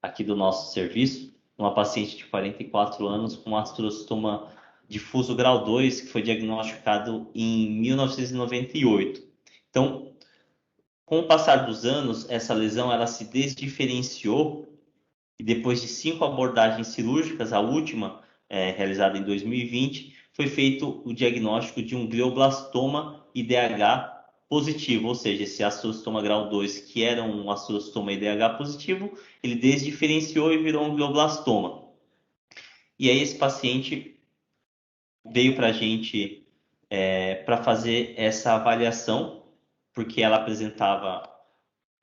aqui do nosso serviço, uma paciente de 44 anos com astrostoma difuso grau 2, que foi diagnosticado em 1998. Então, com o passar dos anos, essa lesão ela se desdiferenciou e depois de 5 abordagens cirúrgicas, a última, realizada em 2020, foi feito o diagnóstico de um glioblastoma IDH positivo, ou seja, esse astrostoma grau 2, que era um astrostoma IDH positivo, ele desdiferenciou e virou um glioblastoma. E aí esse paciente veio para a gente para fazer essa avaliação, porque ela apresentava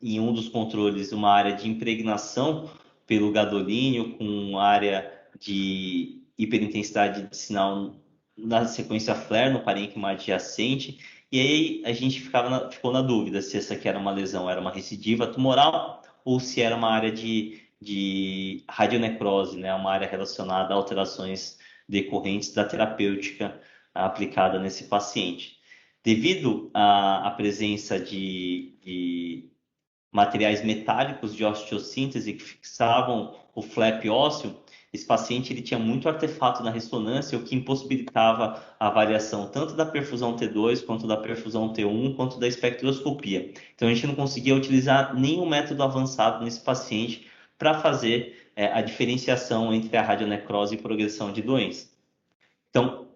em um dos controles uma área de impregnação pelo gadolínio com área de hiperintensidade de sinal na sequência flare no parênquima adjacente. E aí a gente ficou na dúvida se essa aqui era uma lesão, era uma recidiva tumoral ou se era uma área de radionecrose, né? Uma área relacionada a alterações decorrentes da terapêutica aplicada nesse paciente. Devido à presença de materiais metálicos de osteossíntese que fixavam o flap ósseo, esse paciente ele tinha muito artefato na ressonância, o que impossibilitava a avaliação tanto da perfusão T2, quanto da perfusão T1, quanto da espectroscopia. Então a gente não conseguia utilizar nenhum método avançado nesse paciente para fazer a diferenciação entre a radionecrose e progressão de doença. Então,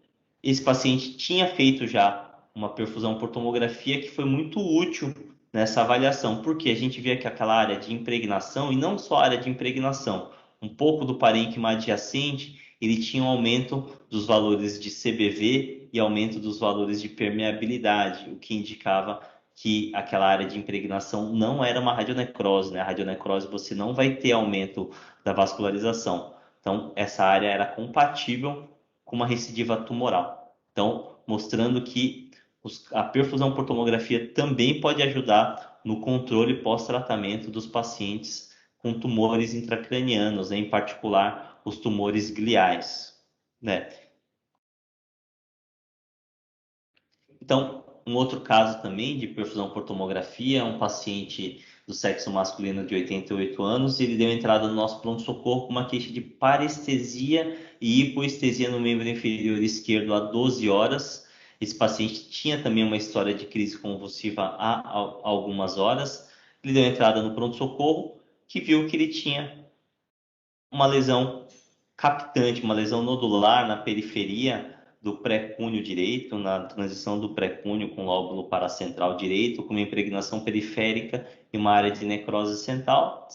esse paciente tinha feito já uma perfusão por tomografia que foi muito útil nessa avaliação, porque a gente via que aquela área de impregnação, e não só a área de impregnação, um pouco do parênquima adjacente ele tinha um aumento dos valores de CBV e aumento dos valores de permeabilidade, o que indicava que aquela área de impregnação não era uma radionecrose, né? A radionecrose você não vai ter aumento da vascularização. Então, essa área era compatível com uma recidiva tumoral. Então, mostrando que a perfusão por tomografia também pode ajudar no controle pós-tratamento dos pacientes com tumores intracranianos, né? Em particular os tumores gliais, né? Então, um outro caso também de perfusão por tomografia é um paciente do sexo masculino de 88 anos, e ele deu entrada no nosso pronto-socorro com uma queixa de parestesia e hipoestesia no membro inferior esquerdo há 12 horas. Esse paciente tinha também uma história de crise convulsiva há algumas horas. Ele deu entrada no pronto-socorro, que viu que ele tinha uma lesão captante, uma lesão nodular na periferia do pré-cúneo direito, na transição do pré-cúneo com lóbulo paracentral direito, com uma impregnação periférica e uma área de necrose central,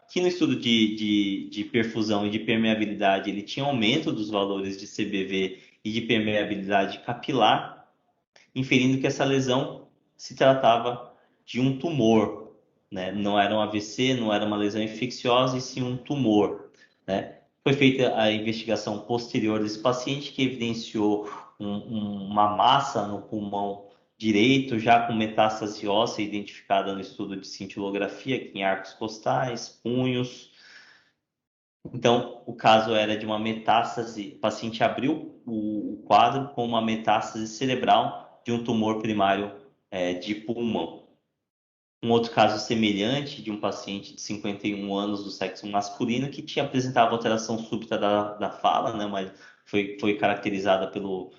que no estudo de perfusão e de permeabilidade ele tinha aumento dos valores de CBV e de permeabilidade capilar, inferindo que essa lesão se tratava de um tumor, né? Não era um AVC, não era uma lesão infecciosa, e sim um tumor, né? Foi feita a investigação posterior desse paciente, que evidenciou uma massa no pulmão direito, já com metástase óssea identificada no estudo de cintilografia, aqui em arcos costais, punhos. Então, o caso era de uma metástase, o paciente abriu o quadro com uma metástase cerebral de um tumor primário de pulmão. Um outro caso semelhante de um paciente de 51 anos do sexo masculino que tinha apresentado alteração súbita da fala, né, mas foi caracterizada pelo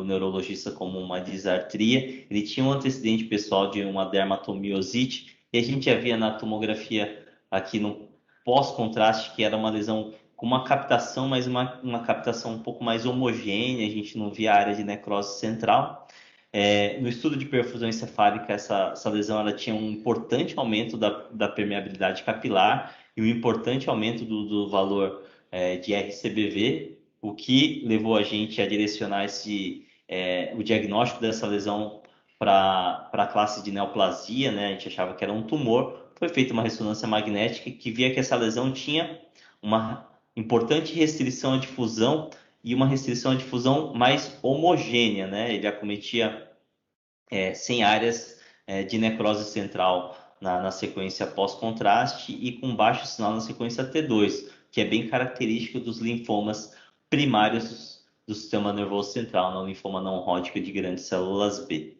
neurologista como uma disartria. Ele tinha um antecedente pessoal de uma dermatomiosite, e a gente já via na tomografia aqui no pós-contraste que era uma lesão com uma captação, mas uma captação um pouco mais homogênea, a gente não via a área de necrose central. No estudo de perfusão encefálica, essa lesão ela tinha um importante aumento da permeabilidade capilar e um importante aumento do valor de RCBV, o que levou a gente a direcionar o diagnóstico dessa lesão para a classe de neoplasia, né? A gente achava que era um tumor. Foi feita uma ressonância magnética que via que essa lesão tinha uma importante restrição à difusão e uma restrição à difusão mais homogênea, né? Ele acometia 100 áreas de necrose central na sequência pós-contraste e com baixo sinal na sequência T2, que é bem característico dos linfomas primários do sistema nervoso central, no linfoma não Hodgkin de grandes células B.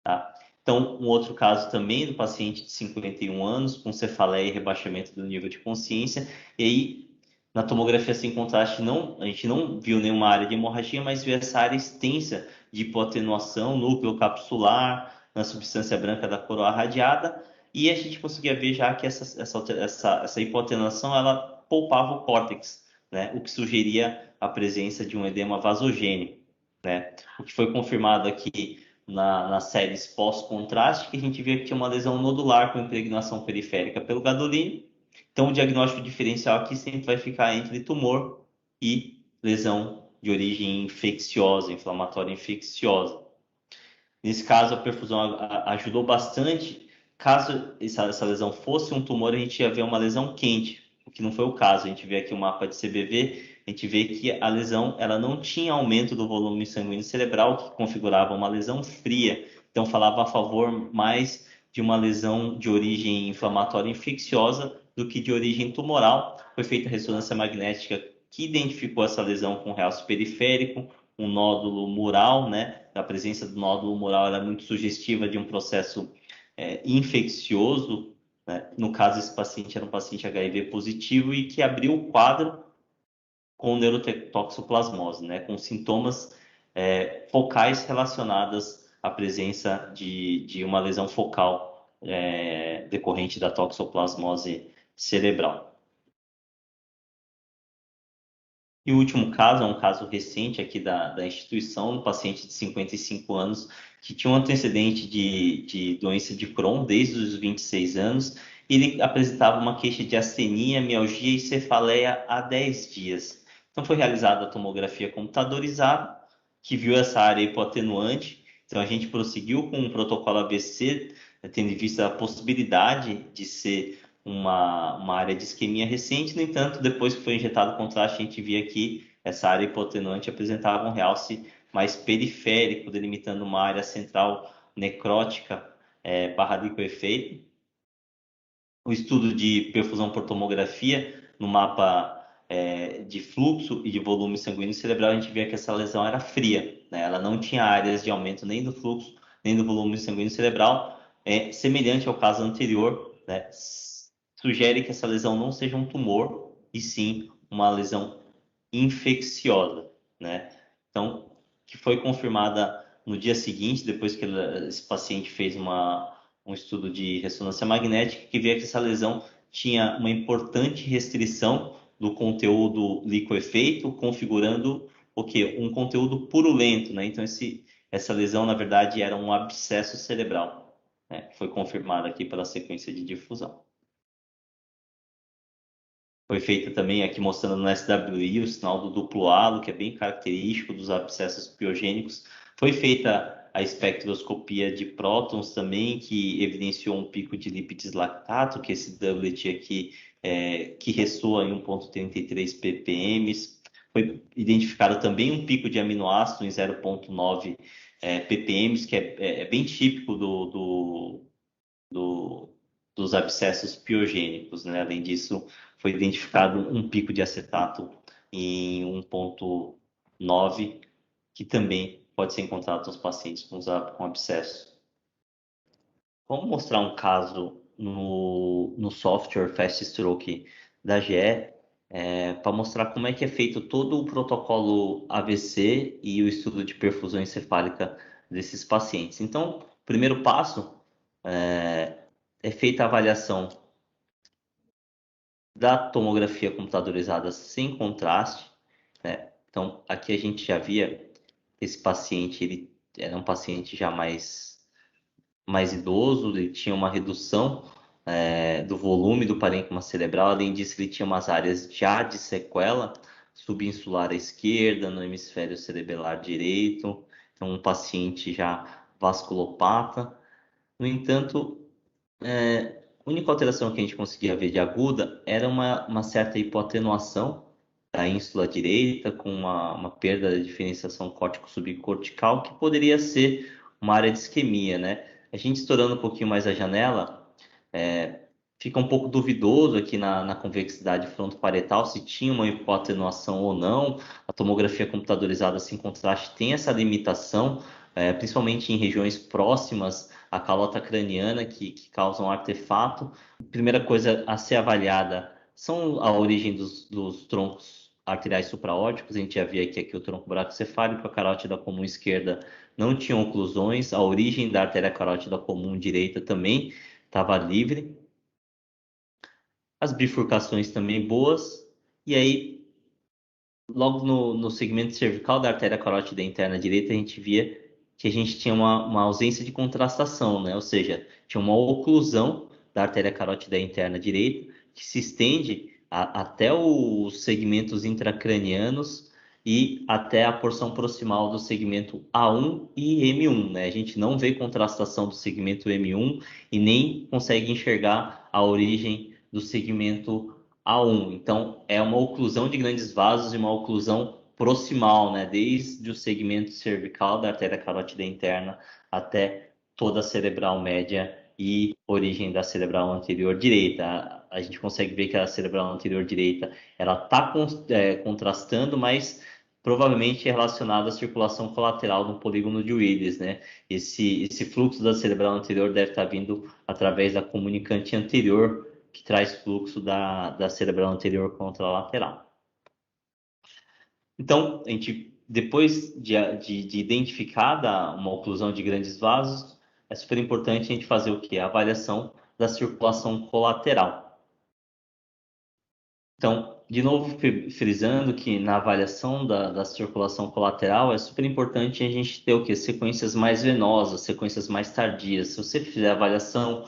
Tá? Então, um outro caso também do paciente de 51 anos, com cefaleia e rebaixamento do nível de consciência, e aí na tomografia sem contraste a gente não viu nenhuma área de hemorragia, mas viu essa área extensa de hipoatenuação, núcleo capsular, na substância branca da coroa radiada, e a gente conseguia ver já que essa hipoatenuação ela poupava o córtex, né? O que sugeria a presença de um edema vasogênio, né? O que foi confirmado aqui nas séries pós-contraste, que a gente vê que tinha uma lesão nodular com impregnação periférica pelo gadolínio. Então, o diagnóstico diferencial aqui sempre vai ficar entre tumor e lesão de origem infecciosa, inflamatória infecciosa. Nesse caso, a perfusão ajudou bastante. Caso essa lesão fosse um tumor, a gente ia ver uma lesão quente, o que não foi o caso. A gente vê aqui o mapa de CBV, a gente vê que a lesão ela não tinha aumento do volume sanguíneo cerebral, que configurava uma lesão fria. Então, falava a favor mais de uma lesão de origem inflamatória infecciosa do que de origem tumoral. Foi feita a ressonância magnética que identificou essa lesão com realce periférico, um nódulo mural, né? A presença do nódulo mural era muito sugestiva de um processo infeccioso, né? No caso, esse paciente era um paciente HIV positivo e que abriu o quadro com neurotoxoplasmose, né? Com sintomas focais relacionadas à presença de uma lesão focal decorrente da toxoplasmose cerebral. E o último caso é um caso recente aqui da instituição, um paciente de 55 anos que tinha um antecedente de doença de Crohn desde os 26 anos. E ele apresentava uma queixa de astenia, mialgia e cefaleia há 10 dias. Então foi realizada a tomografia computadorizada, que viu essa área hipoatenuante. Então a gente prosseguiu com o protocolo ABC, tendo em vista a possibilidade de ser uma área de isquemia recente. No entanto, depois que foi injetado o contraste, a gente via que essa área hipoatenuante apresentava um realce mais periférico, delimitando uma área central necrótica barra liquefeito. O estudo de perfusão por tomografia no mapa de fluxo e de volume sanguíneo cerebral, a gente via que essa lesão era fria, né? Ela não tinha áreas de aumento nem do fluxo, nem do volume sanguíneo cerebral, semelhante ao caso anterior, né? Sugere que essa lesão não seja um tumor, e sim uma lesão infecciosa, né? Então, que foi confirmada no dia seguinte, depois que esse paciente fez um estudo de ressonância magnética, que via que essa lesão tinha uma importante restrição do conteúdo liquefeito, configurando o quê? Um conteúdo purulento, né? Então, essa lesão, na verdade, era um abscesso cerebral, né? Foi confirmada aqui pela sequência de difusão. Foi feita também aqui mostrando no SWI o sinal do duplo halo, que é bem característico dos abscessos piogênicos. Foi feita a espectroscopia de prótons também, que evidenciou um pico de lípides lactato, que esse doublet aqui que ressoa em 1,33 ppm. Foi identificado também um pico de aminoácido em 0,9 ppm, que é bem típico dos abscessos piogênicos, né? Além disso, foi identificado um pico de acetato em 1,9, que também pode ser encontrado nos pacientes com abscesso. Vamos mostrar um caso no software Fast Stroke da GE, para mostrar como é que é feito todo o protocolo AVC e o estudo de perfusão encefálica desses pacientes. Então, o primeiro passo é feita a avaliação da tomografia computadorizada sem contraste, né? Então, aqui a gente já via esse paciente, ele era um paciente já mais idoso, ele tinha uma redução do volume do parênquima cerebral, além disso, ele tinha umas áreas já de sequela subinsular à esquerda, no hemisfério cerebelar direito, então um paciente já vasculopata. No entanto, a única alteração que a gente conseguia ver de aguda era uma certa hipoatenuação da ínsula direita, com uma perda da diferenciação córtico-subcortical, que poderia ser uma área de isquemia, né? A gente estourando um pouquinho mais a janela, fica um pouco duvidoso aqui na convexidade frontoparietal se tinha uma hipoatenuação ou não. A tomografia computadorizada sem contraste tem essa limitação, principalmente em regiões próximas à calota craniana que causam artefato. A primeira coisa a ser avaliada são a origem dos troncos arteriais supraórticos. A gente já via aqui o tronco bracocefálico, a carótida comum esquerda não tinha oclusões, a origem da artéria carótida comum direita também estava livre. As bifurcações também boas, e aí logo no segmento cervical da artéria carótida interna direita a gente via que a gente tinha uma ausência de contrastação, né? Ou seja, tinha uma oclusão da artéria carótida interna direita que se estende até os segmentos intracranianos e até a porção proximal do segmento A1 e M1, né? A gente não vê contrastação do segmento M1 e nem consegue enxergar a origem do segmento A1. Então, é uma oclusão de grandes vasos e uma oclusão proximal, né? Desde o segmento cervical da artéria carótida interna até toda a cerebral média e origem da cerebral anterior direita. A gente consegue ver que a cerebral anterior direita ela está contrastando, mas provavelmente é relacionada à circulação colateral no polígono de Willis, né? Esse fluxo da cerebral anterior deve estar vindo através da comunicante anterior, que traz fluxo da cerebral anterior contralateral. Então, a gente, depois de identificada uma oclusão de grandes vasos, é super importante a gente fazer o quê? A avaliação da circulação colateral. Então, de novo, frisando que na avaliação da circulação colateral é super importante a gente ter o quê? Sequências mais venosas, sequências mais tardias. Se você fizer a avaliação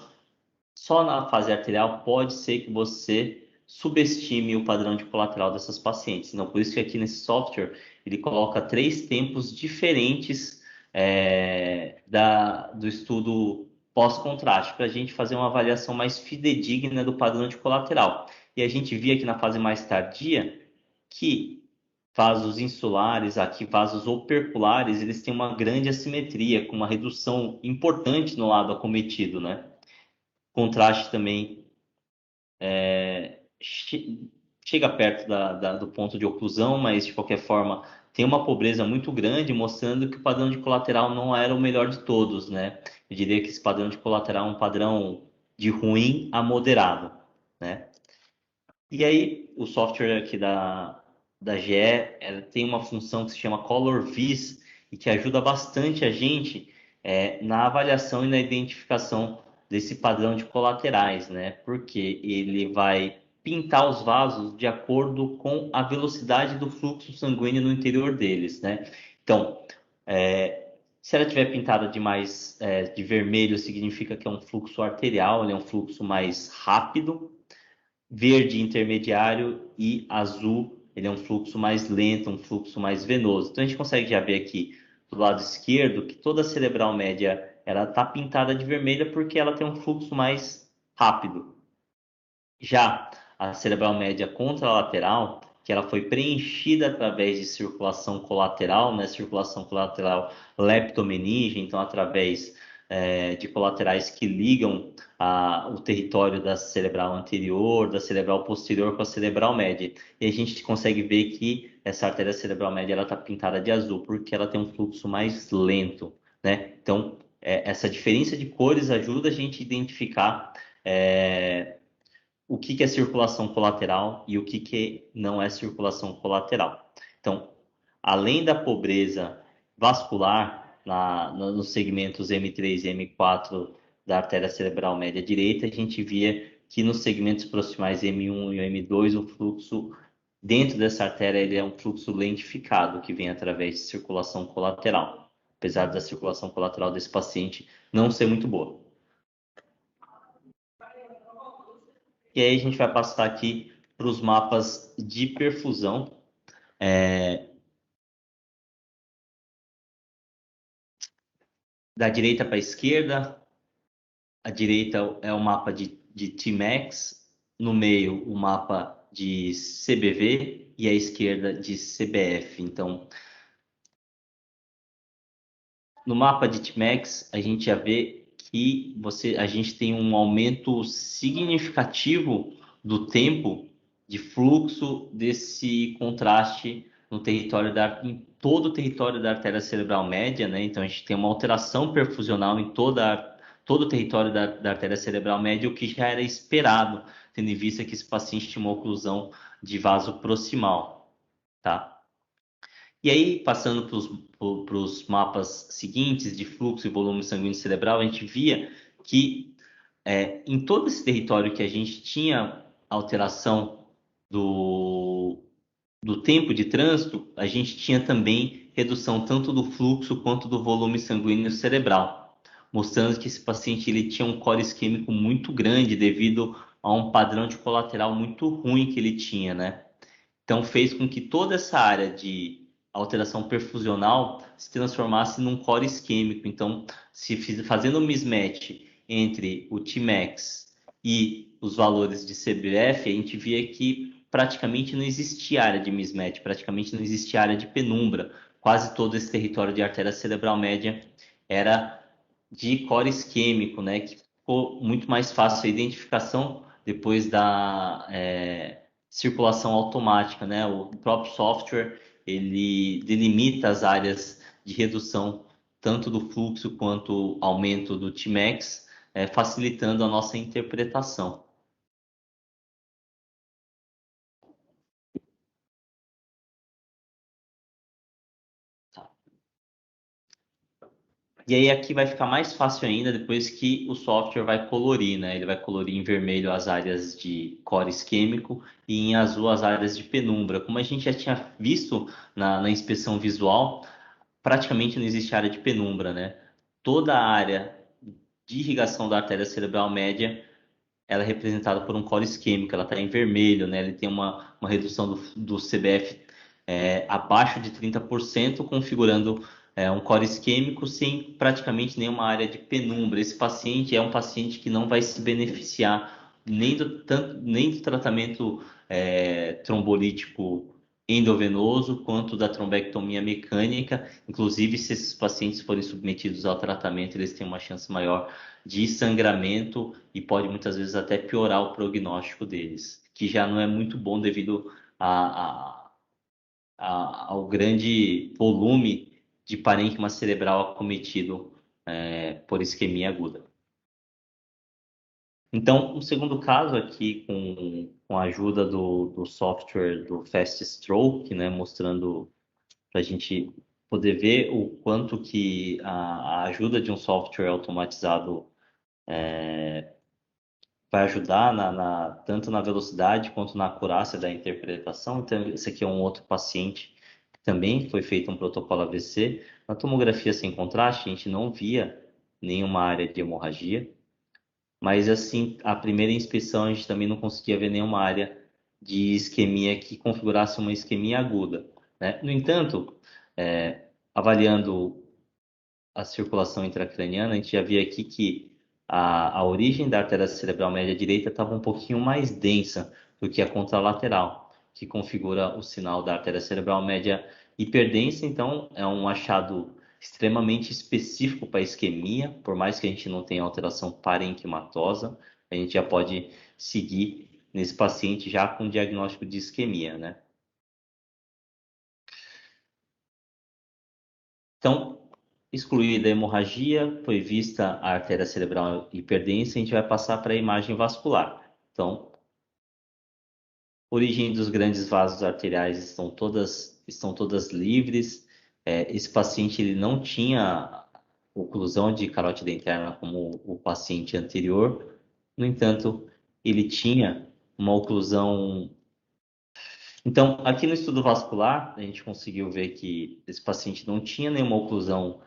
só na fase arterial, pode ser que você subestime o padrão de colateral dessas pacientes. Então, por isso que aqui nesse software ele coloca 3 tempos diferentes do estudo pós-contraste, para a gente fazer uma avaliação mais fidedigna do padrão de colateral. E a gente via aqui na fase mais tardia que vasos insulares, aqui vasos operculares, eles têm uma grande assimetria, com uma redução importante no lado acometido, né? Contraste também chega perto do ponto de oclusão, mas de qualquer forma tem uma pobreza muito grande, mostrando que o padrão de colateral não era o melhor de todos, né? Eu diria que esse padrão de colateral é um padrão de ruim a moderado, né? E aí, o software aqui da GE tem uma função que se chama Color Vis e que ajuda bastante a gente na avaliação e na identificação desse padrão de colaterais, né? Porque ele vai pintar os vasos de acordo com a velocidade do fluxo sanguíneo no interior deles, né? Então, se ela tiver pintada de vermelho, significa que é um fluxo arterial, ele é um fluxo mais rápido. Verde intermediário e azul, ele é um fluxo mais lento, um fluxo mais venoso. Então a gente consegue já ver aqui do lado esquerdo que toda a cerebral média ela está pintada de vermelha porque ela tem um fluxo mais rápido. Já a cerebral média contralateral, que ela foi preenchida através de circulação colateral, né? Circulação colateral leptomeníngea, então através de colaterais que ligam o território da cerebral anterior, da cerebral posterior com a cerebral média. E a gente consegue ver que essa artéria cerebral média ela está pintada de azul porque ela tem um fluxo mais lento, né? Então, essa diferença de cores ajuda a gente a identificar o que é circulação colateral e o que não é circulação colateral. Então, além da pobreza vascular nos segmentos M3 e M4 da artéria cerebral média direita, a gente via que nos segmentos proximais M1 e M2 o fluxo dentro dessa artéria ele é um fluxo lentificado que vem através de circulação colateral, apesar da circulação colateral desse paciente não ser muito boa. E aí a gente vai passar aqui para os mapas de perfusão. Da direita para a esquerda, a direita é o mapa de T-Max, no meio o mapa de CBV e a esquerda de CBF. Então, no mapa de T-Max, a gente já vê que a gente tem um aumento significativo do tempo de fluxo desse contraste no território em todo o território da artéria cerebral média, né? Então a gente tem uma alteração perfusional em todo o território da artéria cerebral média, o que já era esperado, tendo em vista que esse paciente tinha uma oclusão de vaso proximal, tá? E aí, passando para os mapas seguintes de fluxo e volume sanguíneo cerebral, a gente via que em todo esse território que a gente tinha alteração do tempo de trânsito, a gente tinha também redução tanto do fluxo quanto do volume sanguíneo cerebral, mostrando que esse paciente ele tinha um core isquêmico muito grande devido a um padrão de colateral muito ruim que ele tinha, né? Então fez com que toda essa área de alteração perfusional se transformasse num core isquêmico. Então, fazendo um mismatch entre o Tmax e os valores de CBF, a gente via que praticamente não existia área de mismatch, praticamente não existia área de penumbra. Quase todo esse território de artéria cerebral média era de core isquêmico, né? Que ficou muito mais fácil a identificação depois da circulação automática, né? O próprio software ele delimita as áreas de redução tanto do fluxo quanto aumento do Tmax, facilitando a nossa interpretação. E aí aqui vai ficar mais fácil ainda depois que o software vai colorir, né? Ele vai colorir em vermelho as áreas de core isquêmico e em azul as áreas de penumbra. Como a gente já tinha visto na inspeção visual, praticamente não existe área de penumbra, né? Toda a área de irrigação da artéria cerebral média ela é representada por um core isquêmico, ela está em vermelho, né? Ele tem uma redução do CBF abaixo de 30%, configurando um core isquêmico sem praticamente nenhuma área de penumbra. Esse paciente é um paciente que não vai se beneficiar nem do tratamento trombolítico endovenoso, quanto da trombectomia mecânica. Inclusive, se esses pacientes forem submetidos ao tratamento, eles têm uma chance maior de sangramento e pode muitas vezes até piorar o prognóstico deles, que já não é muito bom devido ao grande volume de parênquima cerebral acometido por isquemia aguda. Então, um segundo caso aqui com a ajuda do software do Fast Stroke, né, mostrando para a gente poder ver o quanto que a ajuda de um software automatizado vai ajudar tanto na velocidade quanto na acurácia da interpretação. Então, esse aqui é um outro paciente que também foi feito um protocolo AVC. Na tomografia sem contraste, a gente não via nenhuma área de hemorragia, mas assim, a primeira inspeção a gente também não conseguia ver nenhuma área de isquemia que configurasse uma isquemia aguda, né? No entanto, avaliando a circulação intracraniana, a gente já via aqui que a origem da artéria cerebral média direita estava um pouquinho mais densa do que a contralateral, que configura o sinal da artéria cerebral média hiperdensa. Então, é um achado extremamente específico para isquemia, por mais que a gente não tenha alteração parenquimatosa, a gente já pode seguir nesse paciente já com diagnóstico de isquemia, né? Então, excluída a hemorragia, foi vista a artéria cerebral hiperdensa, a gente vai passar para a imagem vascular. Então, origem dos grandes vasos arteriais estão todas livres. Esse paciente ele não tinha oclusão de carótida interna como o paciente anterior. No entanto, ele tinha uma oclusão. Então, aqui no estudo vascular, a gente conseguiu ver que esse paciente não tinha nenhuma oclusão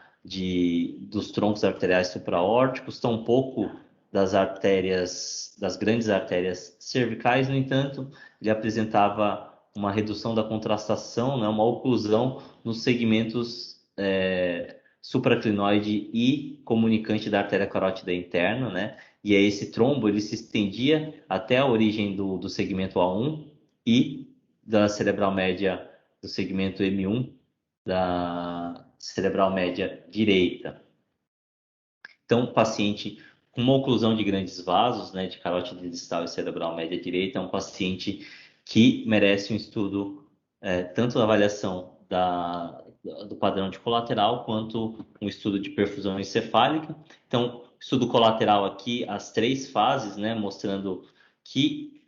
dos troncos arteriais supraórticos, tampouco das grandes artérias cervicais. No entanto, ele apresentava uma redução da contrastação, né, uma oclusão nos segmentos supraclinoide e comunicante da artéria carótida interna, né? E aí esse trombo ele se estendia até a origem do segmento A1 e da cerebral média do segmento M1 da cerebral média direita. Então, paciente com uma oclusão de grandes vasos, né, de carótida distal e cerebral média direita, é um paciente que merece um estudo, tanto da avaliação do padrão de colateral, quanto um estudo de perfusão encefálica. Então, estudo colateral aqui, as 3 fases, né, mostrando que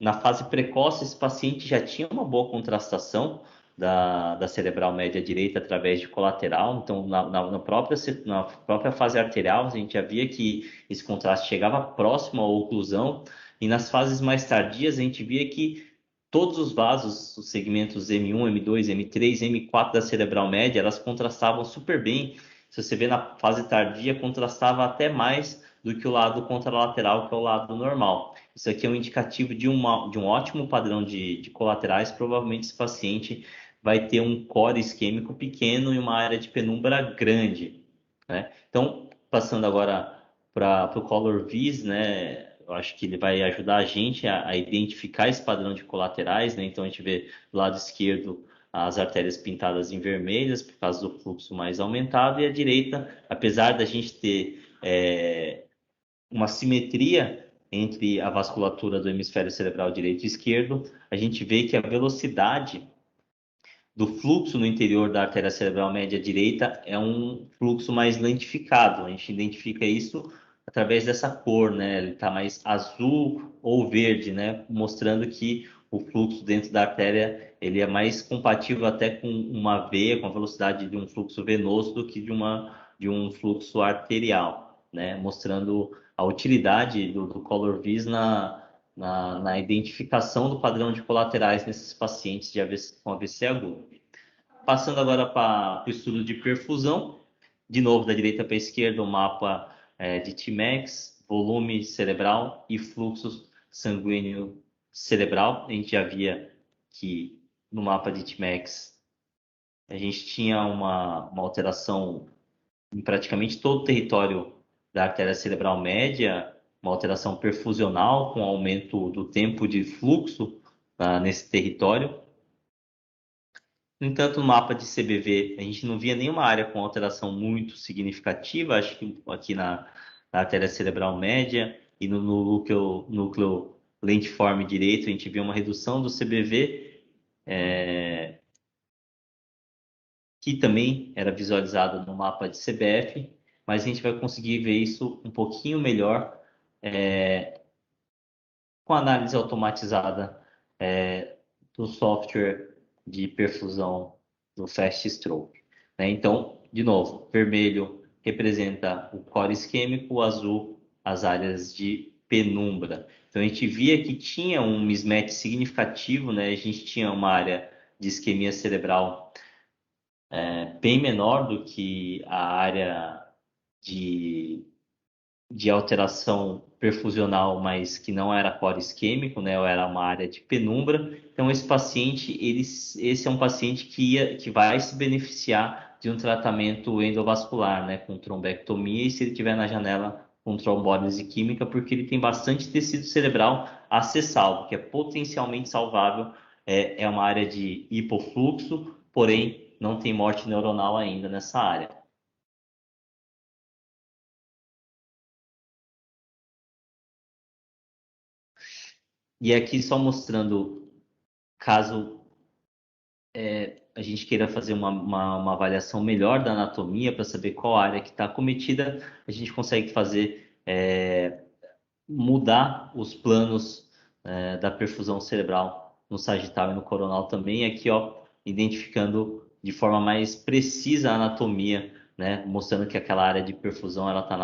na fase precoce, esse paciente já tinha uma boa contrastação da cerebral média direita através de colateral. Então, na própria fase arterial, a gente já via que esse contraste chegava próximo à oclusão. E nas fases mais tardias, a gente via que todos os vasos, os segmentos M1, M2, M3, M4 da cerebral média, elas contrastavam super bem. Se você vê na fase tardia, contrastava até mais do que o lado contralateral, que é o lado normal. Isso aqui é um indicativo de um ótimo padrão de colaterais. Provavelmente esse paciente vai ter um core isquêmico pequeno e uma área de penumbra grande, né? Então, passando agora para o Color Vis, né? Eu acho que ele vai ajudar a gente a identificar esse padrão de colaterais, né? Então, a gente vê do lado esquerdo as artérias pintadas em vermelhas por causa do fluxo mais aumentado, e a direita, apesar da gente ter uma simetria entre a vasculatura do hemisfério cerebral direito e esquerdo, a gente vê que a velocidade do fluxo no interior da artéria cerebral média direita é um fluxo mais lentificado. A gente identifica isso através dessa cor, né? Ele está mais azul ou verde, né? Mostrando que o fluxo dentro da artéria ele é mais compatível até com uma veia, com a velocidade de um fluxo venoso do que de um fluxo arterial, né? Mostrando a utilidade do Color Vis na identificação do padrão de colaterais nesses pacientes de AVC, com AVC agudo. Passando agora para o estudo de perfusão, de novo da direita para a esquerda, o mapa de T-Max, volume cerebral e fluxo sanguíneo cerebral. A gente já via que no mapa de T-Max a gente tinha uma alteração em praticamente todo o território da artéria cerebral média, uma alteração perfusional com aumento do tempo de fluxo nesse território. No entanto, no mapa de CBV, a gente não via nenhuma área com alteração muito significativa, acho que aqui na artéria cerebral média e no núcleo lentiforme direito, a gente via uma redução do CBV, que também era visualizada no mapa de CBF, mas a gente vai conseguir ver isso um pouquinho melhor com a análise automatizada do software de perfusão do Fast Stroke. Né? Então, de novo, vermelho representa o core isquêmico, o azul as áreas de penumbra. Então, a gente via que tinha um mismatch significativo, né? A gente tinha uma área de isquemia cerebral bem menor do que a área de alteração perfusional, mas que não era core isquêmico, né? Ou era uma área de penumbra. Então, esse paciente, esse é um paciente que vai se beneficiar de um tratamento endovascular, né? Com trombectomia e se ele tiver na janela com trombólise química, porque ele tem bastante tecido cerebral acessável, que é potencialmente salvável. É uma área de hipofluxo, porém não tem morte neuronal ainda nessa área. E aqui só mostrando, caso a gente queira fazer uma avaliação melhor da anatomia para saber qual área que está acometida, a gente consegue fazer mudar os planos da perfusão cerebral no sagital e no coronal também, aqui ó, identificando de forma mais precisa a anatomia, né, mostrando que aquela área de perfusão ela está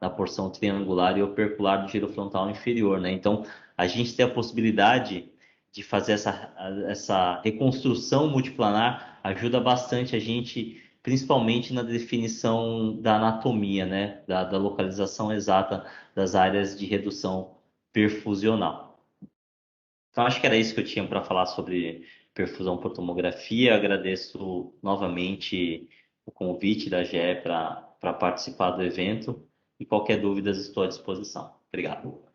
na porção triangular e opercular do giro frontal inferior, né? Então a gente tem a possibilidade de fazer essa reconstrução multiplanar, ajuda bastante a gente, principalmente na definição da anatomia, né, da localização exata das áreas de redução perfusional. Então, acho que era isso que eu tinha para falar sobre perfusão por tomografia. Agradeço novamente o convite da GE para participar do evento e qualquer dúvida estou à disposição. Obrigado.